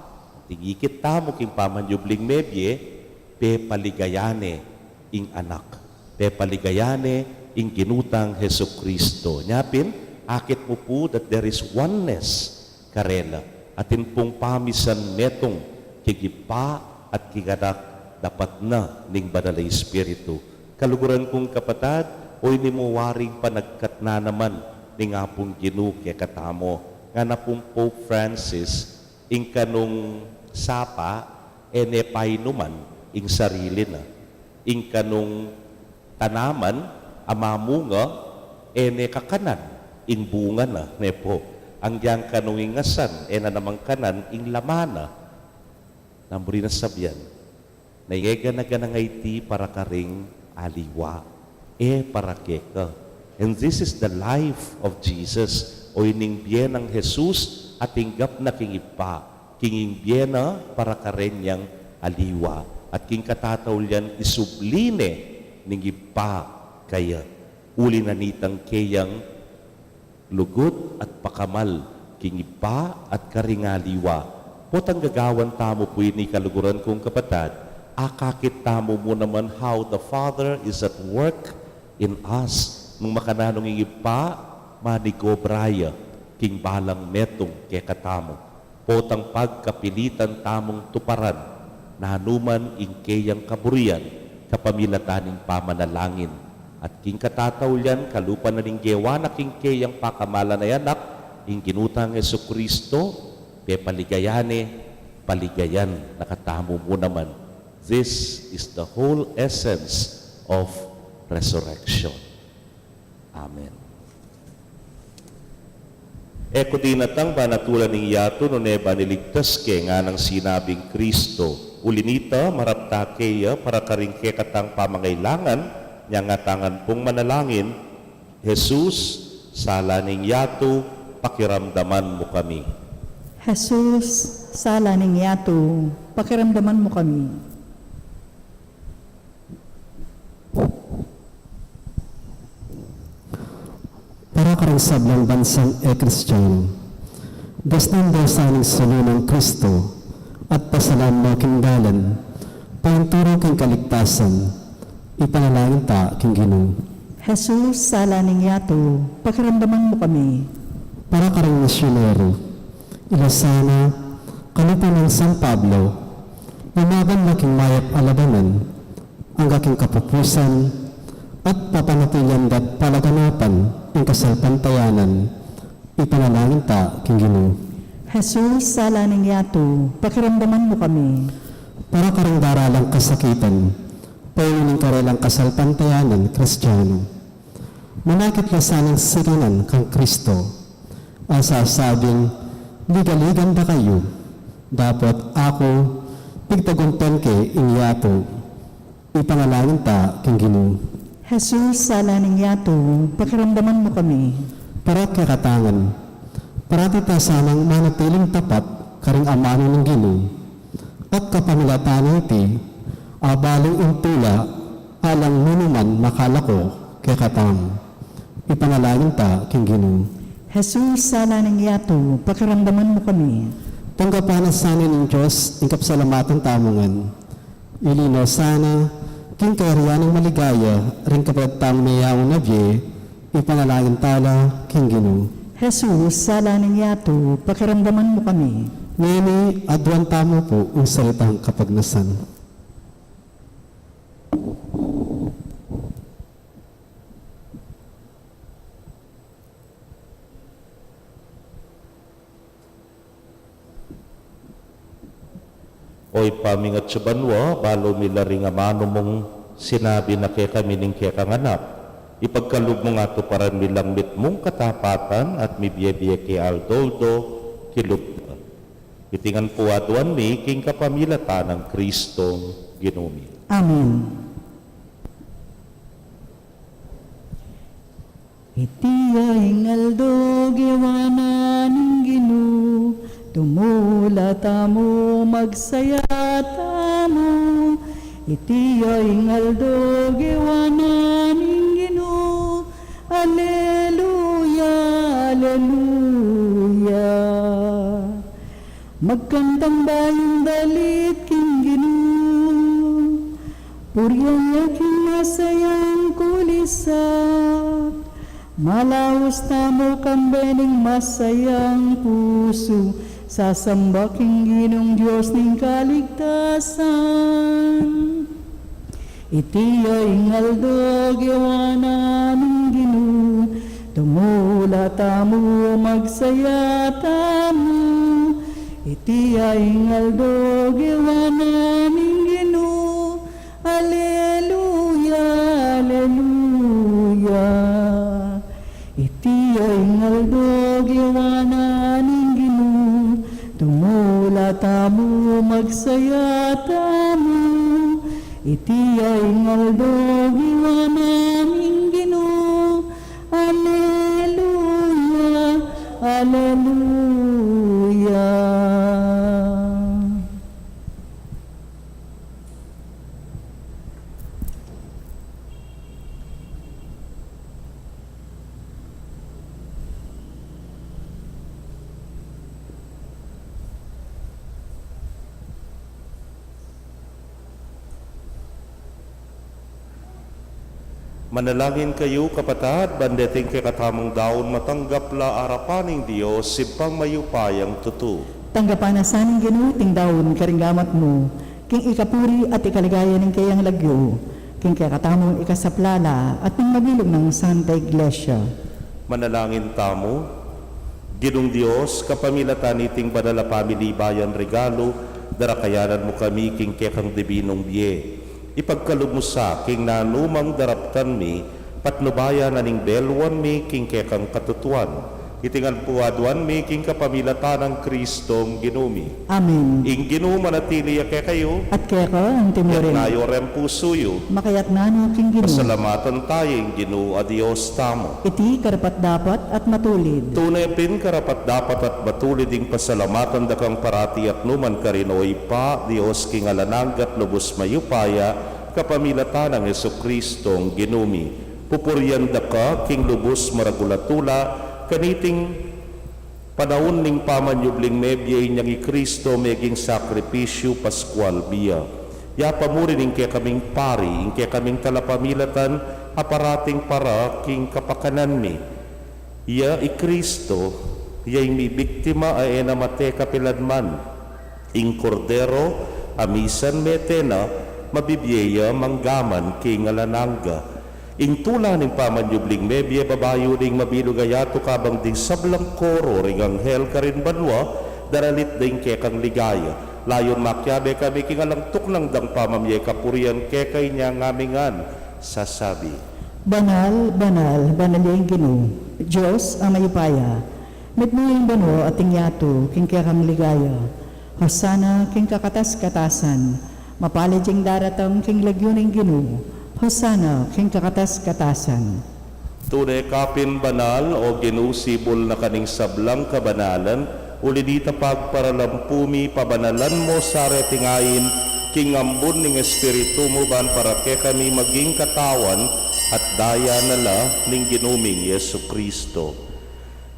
tingikit tamo king pamanyubling mebye, pe paligayane ing anak. Pe paligayane ing ginutang Heso Kristo. Nyapin, akit mo po that there is oneness karela. Atin pong pamisan netong kigipa at kigadak dapat na ning banal Espiritu. Kaluguran kong kapatad, oy ni mo waring panagkat na naman ning apong Ginoo kay katamo. Nga na pong Pope Francis, ing kanong sapa, enepay numan, ing sarili na. Ing kanong tanaman, amamunga, ene kakanan, ing bunga na, nepo. Ang diyang kanong ingasan, ena namang kanan, ing lamana. Namburi na sabyan, naigaganaga ngay ti para karing aliwa, para keka. And this is the life of Jesus. O ining biyen ng Jesus at tinggap na kingipa, kinging biyena para karenyang aliwa. At king katataw liyan isubline ningipa kaya. Uli na nitang kayang lugot at pakamal, kingipa at karingaliwa. Potang gagawan tamo po ini kaluguran kong kapatad, akakit tamo mo naman how the Father is at work in us. Nung makananong ingipa, manigobraya, king balang metong kay katamo. Potang pagkapilitan tamong tuparan, nanuman ingkeyang kaburian, kapamilataning pamanalangin. At king katataw yan, kalupan na ning gewa na king keyang pakamala na yanak, ing ginutang Heso Kristo, pe paligayane, paligayan, nakatamo mo naman. This is the whole essence of resurrection. Amen. Eko dinatang banatulan ng yato no neba niligtas ke nga ng sinabing Kristo. Ulinita marapta keya para karingke katang pamangailangan niya nga tangan pong manalangin. Jesus, sala ning yato, pakiramdaman mo kami. Jesus, sala ning yato, pakiramdaman mo kami. Para karang sablang bansang Kristiyano, dasnan daw sa aming sulunang Kristo at pasalam mo kindalan, pahinturo king kaligtasan, ipanalangin ta king Ginoo. Jesus, sala ning yato, pakiramdaman mo kami. Para karang misyonero, ilasana, kalupan ng San Pablo, umaban laking mayap alabanan, ang aking kapupusan, at papanatilan dat palaganapan ang kasalpantayanan, ipanalangin ta king Ginoo. Jesus, sala ning yato, pakiramdaman mo kami. Para karang daralang kasakitan, paunang karelang kasalpantayanan, Kristiyano, manakit lasanan siranan kang Kristo, ang sasabing, ligaligan ba kayo? Dapat ako, pigtaguntan ke inyato, ipanalangin ta king Ginoo. Jesus, sala ning yato, pakiramdaman mo kami. Para kakatangan, parati ta sanang manatiling tapat karing amano ng Ginoo, at kapamilatan iti, abalong intula, alang nunuman makalako kakatang, ipanalangin ta king Ginoo. Jesus, sala ning yato, pakiramdaman mo kami. Tanggapan sana ng Diyos, ingkap salamatan tamungan. Ilino sana, king kariyan ng maligaya, rin kapalatang mayaw na biye, ipanalangin tala, king Ginoo. Jesus, sala ning yato, pakiramdaman mo kami. Ngayon adwan tamo po ang salitang kapagnasan. Oy pamingat sa banwa, balo milaring amano mong sinabi na kaya kami ning kaya kang anak. Ipagkalog mo nga to para milangmit mong katapatan at mibiye-biye kay Aldoldo, kilog. Itingan po aduan mi, king kapamilata ng Kristong Ginumi. Amen. Iti ay ngaldo giwana ning Ginoo, tumula tamo magsaya tamo. Iti ay ngaldo giwana ning Ginoo, Alleluia, Alleluia. Magkantang bayong dalit king Ginoo, puryang yaking masayang kulisak. Malawas tamo kambening masayang puso, sasamba king Ginong Diyos ning kaligtasan. Iti ay ngaldo giwana ning Ginoo, tumula tamo magsaya tamo. Iti ay ngaldo giwana ning Ginoo, Alleluia, Alleluia. Iti ay ngaldo giwana ning Ginoo, tumula tamo magsaya tamo. Iti ay ngaldo giwana ning Ginoo, Alleluia, Alleluia. Manalangin kayo, kapatad, bandeting kay katamang daon, matanggap la arapaning Diyos, sipang mayupayang tutu. Tanggapan na saning ginuting daon karinggamat mo, king ikapuri at ikaligaya ng kayang lagyo, king kakatamong ikasaplala at ng mabilog ng Santa Iglesia. Manalangin tamo, Ginong Diyos, kapamilatan iting banala pamili bayan regalo, darakayanan mo kami king kekang dibinong biye. Ipagkalog mo sa king nanumang daraptan mi, patnubayan aning belwan mi king kekang katutuan, Itingan puaduan making kapamilatan ng Kristong ginumi. Amen. Ing ginoo manatili kay kayo, At kaya ko ang ket timurin. nayo rem pusuyo. Makayat na no king Ginoo. Pasalamatan tayo ing ginoo a Dios tamo. Iti karapat dapat at matulid. Tunay pin karapat dapat at batulid ing pasalamatan dakang parati at numan karinoy pa, Dios king alanang at lubos mayupaya, kapamilatan ng Jesukristong ginumi. Pupuryan daka king lubos maragulatula, kaniting panahon ning pamanyubling mebyay niyang i Kristo meging sakripisyo paskwal biya. Ya pamurin ing kaya kaming pari, ing kaya kaming talapamilatan, aparating para king kapakanan mi. Ya i Kristo, yay mi biktima ay enamate kapiladman. Ing kordero, amisan metena, mabibyeya manggaman king alananga. Ing tula ning pamanyubling mebye babayo ring mabilugayato kabang ding sablang koro ring anghel karin banwa daralit ding kekang ligaya layon makyabe kami king alangtok ng dang pamamye kapurian kekay niya ngamingan sasabi. Banal, banal, banal yung Ginoo. Diyos ang mayupaya. Mitmuyang bano at tingyato king kekang ligaya. Hosana king kakatas-katasan. Mapalid yung daratang king lagyo ng Ginoo. Hosana, king kakatas-katasan. Tunay kapin banal o ginusibol na kaning sablang kabanalan, ulidita pagparalampumi pabanalan mo sa retingayin, king ambon ning espiritu mo ban para ke kami maging katawan at daya nala ning ginuming Yesu Kristo.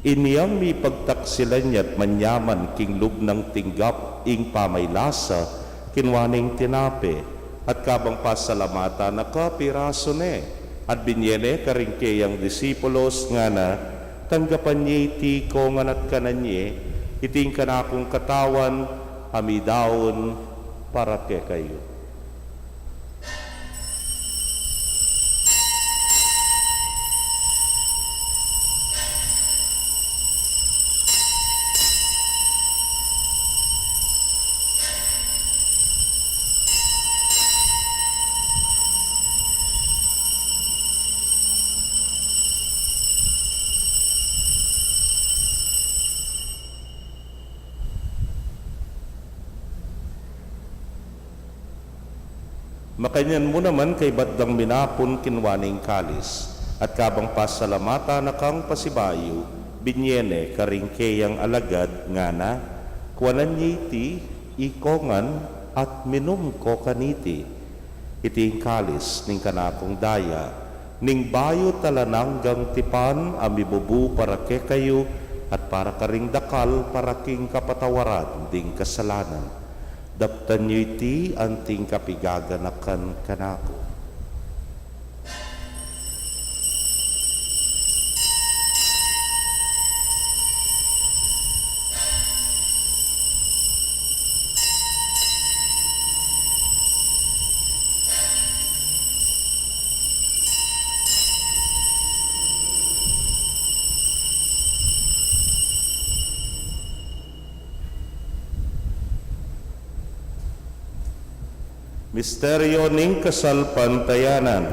Iniyang mi pagtaksilan niya't manyaman king lubnang tinggap ing pamaylasa, kinwaning tinape, at kabang pasalamata na kapiraso ne, at binyene karingkeyang disipulos nga na, tanggapan niya iti ko nga nat kananye, iting kanakong katawan, amidaon para ke kayo. Makanyan mo naman kay baddang minapon kinwaning kalis, at kabang pasalamata na kang pasibayo, binyene karingkeyang alagad nga na, kuwanan niti, ikongan at minum ko kaniti. Iting kalis ning kanakong daya, ning bayo talananggang tipan amibubu para ke kayo, at para karing dakal para king kapatawaran ding kasalanan. Daptan niyo iti anting kapigaganakan kanako. Misteryo ning kasalpantayanan.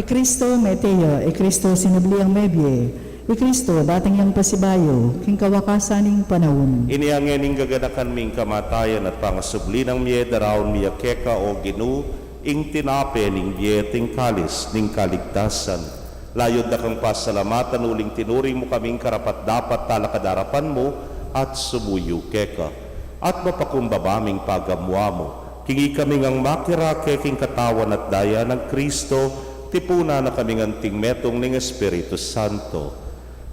Kristo meteo, Kristo sinubli ang mebye, Kristo dating yang pasibayo, king kawakasan ning panahon. Iniangin ning gaganakan ming kamatayan at pangasubli ng miye darawon miya keka o ginu, ing tinape ning miye ting kalis ning kaligtasan. Layod na kang pasalamatan uling tinuring mo kaming karapat dapat talakadarapan mo at sumuyo keka. At mapakumbabaming pagamwa mo. Kingi kaming ang makirake king katawan at daya ng Kristo, tipuna na kaming anting metong ning Espiritu Santo.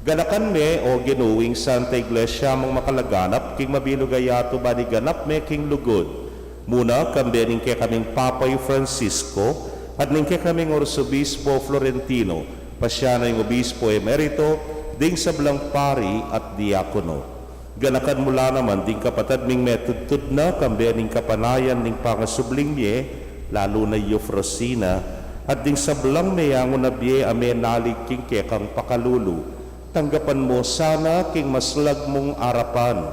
Ganakan me o ginuwing Santa Iglesia mong makalaganap, king mabilugayato ba ni ganap me king lugod. Muna kambe ning kay kaming Papay Francisco, at ning kay kaming Orsobispo Florentino, pasya na yung Obispo Emerito, ding sablang pari at diakono. Ganakan mula naman ding kapatad ming metudtud na kambe ning kapanayan ning pangasubling miye, lalo na Eufrosina, at ding sablang mayangon na biye ame nalig king kekang pakalulu. Tanggapan mo sana king maslag mong arapan,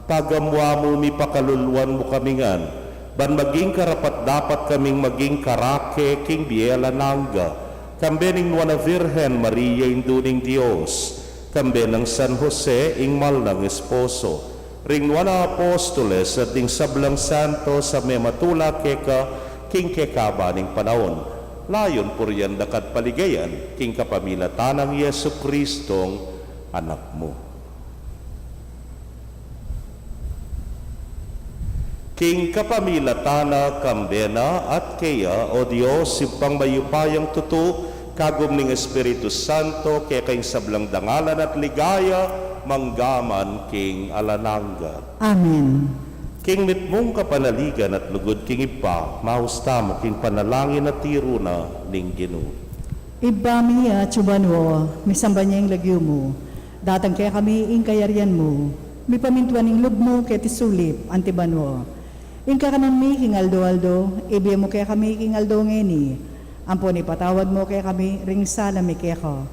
pagamwa mo mi pakaluluan mo kamingan, ban maging karapat dapat kaming maging karake king biye lanangga, kambe ning Nuana Virgen Maria induning Dios, kambe ng San Jose, ing malnang esposo, ring wana apostoles at ding sablang santo sa may matula keka, king kekaba ning panahon. Layon puryan dakat paligayan, king kapamilatan ng Yesu Kristong anak mo. King kapamilatana kambena at kaya, o Diyos, sipang mayupayang tutu, kagum ning Espiritu Santo, kaya kayong sablang dangalan at ligaya, manggaman king alananga. Amen. King mitmong kapanaligan at lugod king ipa, mahusta mo king panalangin at tiro na ning Ginoo. Ibami at subano, misamba niya yung lagyo mo. Datang kaya kami ing kayarian mo. May pamintuan ing lub mo kaya tisulip, antibano. Ing kakanan mi king aldo-aldo, ibiya mo kaya kami king aldo ngeni. Ampon ipatawad mo kaya kami, ring sala mi kaya ko.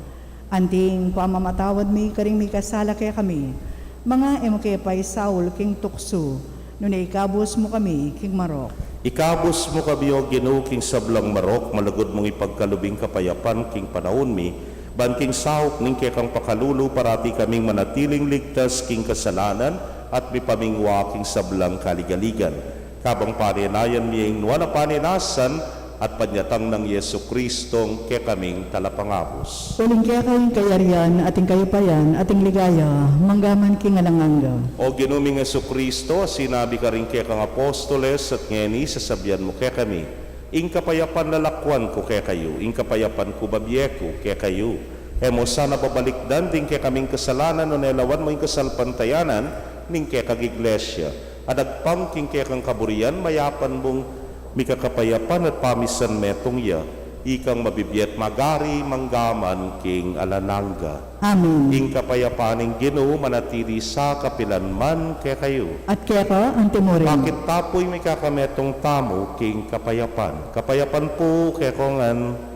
Anting pamamatawad mi, karing mi kasala kaya kami. Mga emo kaya pa'y Saul king tukso, nung ikabos mo kami king marok. Ikabos mo kami o Ginoo king sablang marok, malagod mong ipagkalubing kapayapan king panahon mi, ban king sahok ning kekang pakalulu, parati kaming manatiling ligtas king kasalanan, at mi pamingwa king sablang kaligaligan. Kabang paninayan mi ing nuwana paninasan, at panyatang ng Yesu Kristong kaya kaming talapangabos. Uling kaya kayong kayarian, ating kayupayan, ating ligaya, manggaman king alanganga. O ginuming Yesu Kristo, sinabi ka rin kaya kang apostoles at ngeni sasabihan mo kaya kami, ing kapayapan lalakwan ko kaya kayo, ing kapayapan ko babiyeko kaya kayo. Emo sana babalikdan din kaya kaming kasalanan o nelawan mo ing kasalpantayanan ning kaya kag iglesia. Adagpang king kaya kang kaburian, mayapan mong mikakapayapan at pamisan metong ya, ikang mabibiyat magari manggaman king alananga. Amen. Ing kapayapaning Ginoo manatili sa kapilanman kaya kayo. At kaya ka, ang timorin. Bakit tapoy may kakametong tamo king kapayapan? Kapayapan po kaya kongan.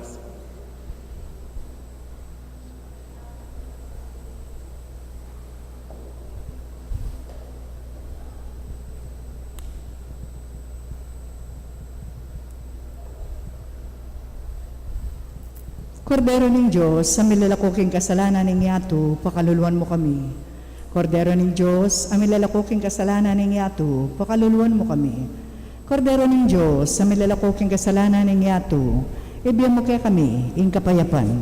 Kordero ng Diyos, sa milalakuking kasalanan ng yato, pakaluluan mo kami. Kordero ng Diyos, sa milalakuking kasalanan ng yato, pakaluluan mo kami. Kordero ng Diyos, sa milalakuking kasalanan ng yato, ibiyan mo kaya kami, ing kapayapan.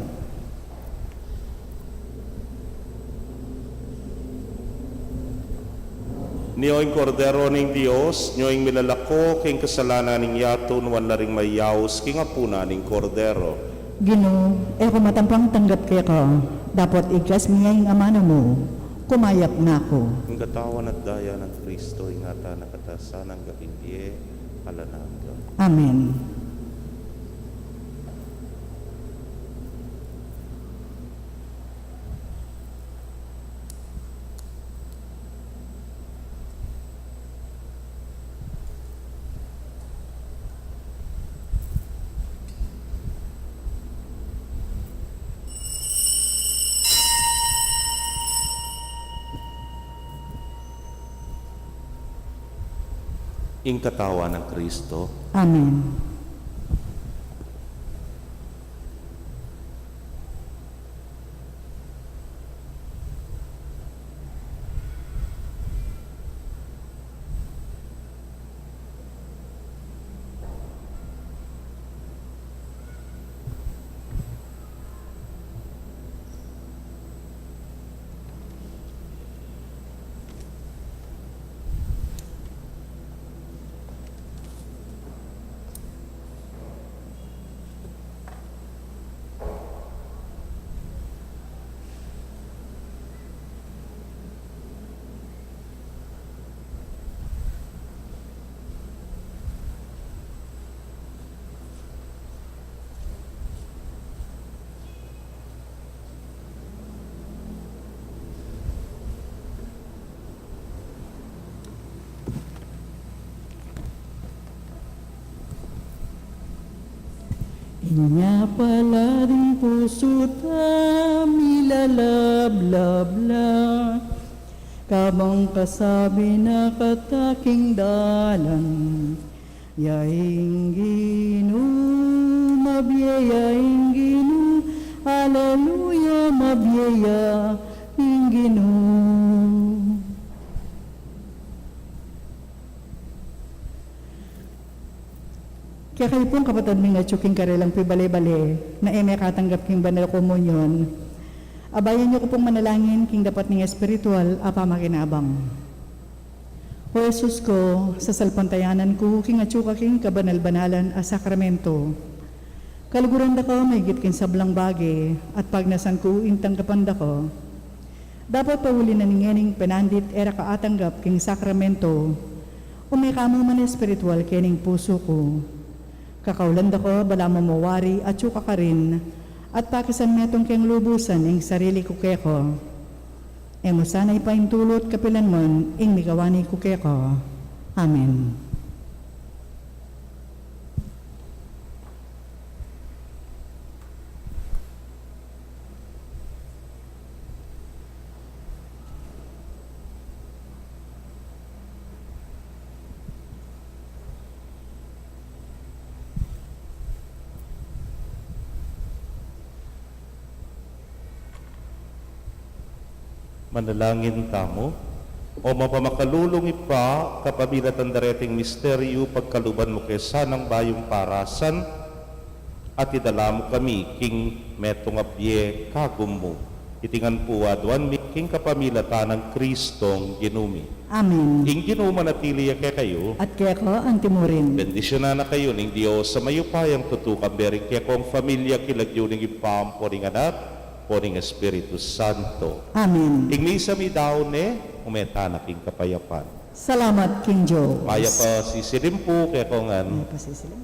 Niyoing kordero ng Diyos, niyoing milalako king kasalanan ng yato, nuwan na ring mayaos king apuna ng kordero. Ginoo, eko matampang tanggap kaya ka, dapat ikas niya yung amana mo, kumayap na ako. Ang katawan at daya ng Kristo, ingata na katasan ng gabindie, alananga. Amen. Ing katawan ng Kristo, Amen. Inya pala rin puso milalablabla, kabang kasabi na kataking dalan. Yaing Ginoo, mabiyayaing Ginoo, haleluya, mabiyaya, Kaya kayo pong kapatid mi nga tsuking karelang pibale-bale na eme katanggap king banal komunyon. Abayan niyo ko pong manalangin king dapat ning espiritual apa makinabang. O Jesus ko, sa salpantayanan ko king atsuka king kabanal-banalan a sakramento. Kaluguran da ko may kin sablang bagi at pagnasan ko intang kapanda ko. Dapat pauli na ningening penandit era kaatanggap king sakramento. O may kamo man espiritual kening puso ko. Kakaulan da ko bala mo mawari at tsuka ka rin at pakisan metong keng lubusan ing sarili ko keko. Emo sana'y paintulot kapilan mon ing mikawani ko keko. Amen. Manalangin tamo, o mapamakalulong ipa kapamilatan dareting misteryo pagkaluban mo kay sanang bayong parasan at idala mo kami king metong apye kagum mo. Itingan po adwan mi king kapamilatan ng Kristong ginumi. Amen. Ing ginuma natili kay kayo, At keko ang timurin. bendisyonan na kayo ning Diyos sa mayupayang tutukang bering kaya kong familia kilagyo ning ipampo ning anak, po ning Espiritu Santo. Amen. Ing misa mi daw ne, umeta na king kapayapan. Salamat King Joe. Paya pa si Silimpo kaya kongan. Ay, pasisilim.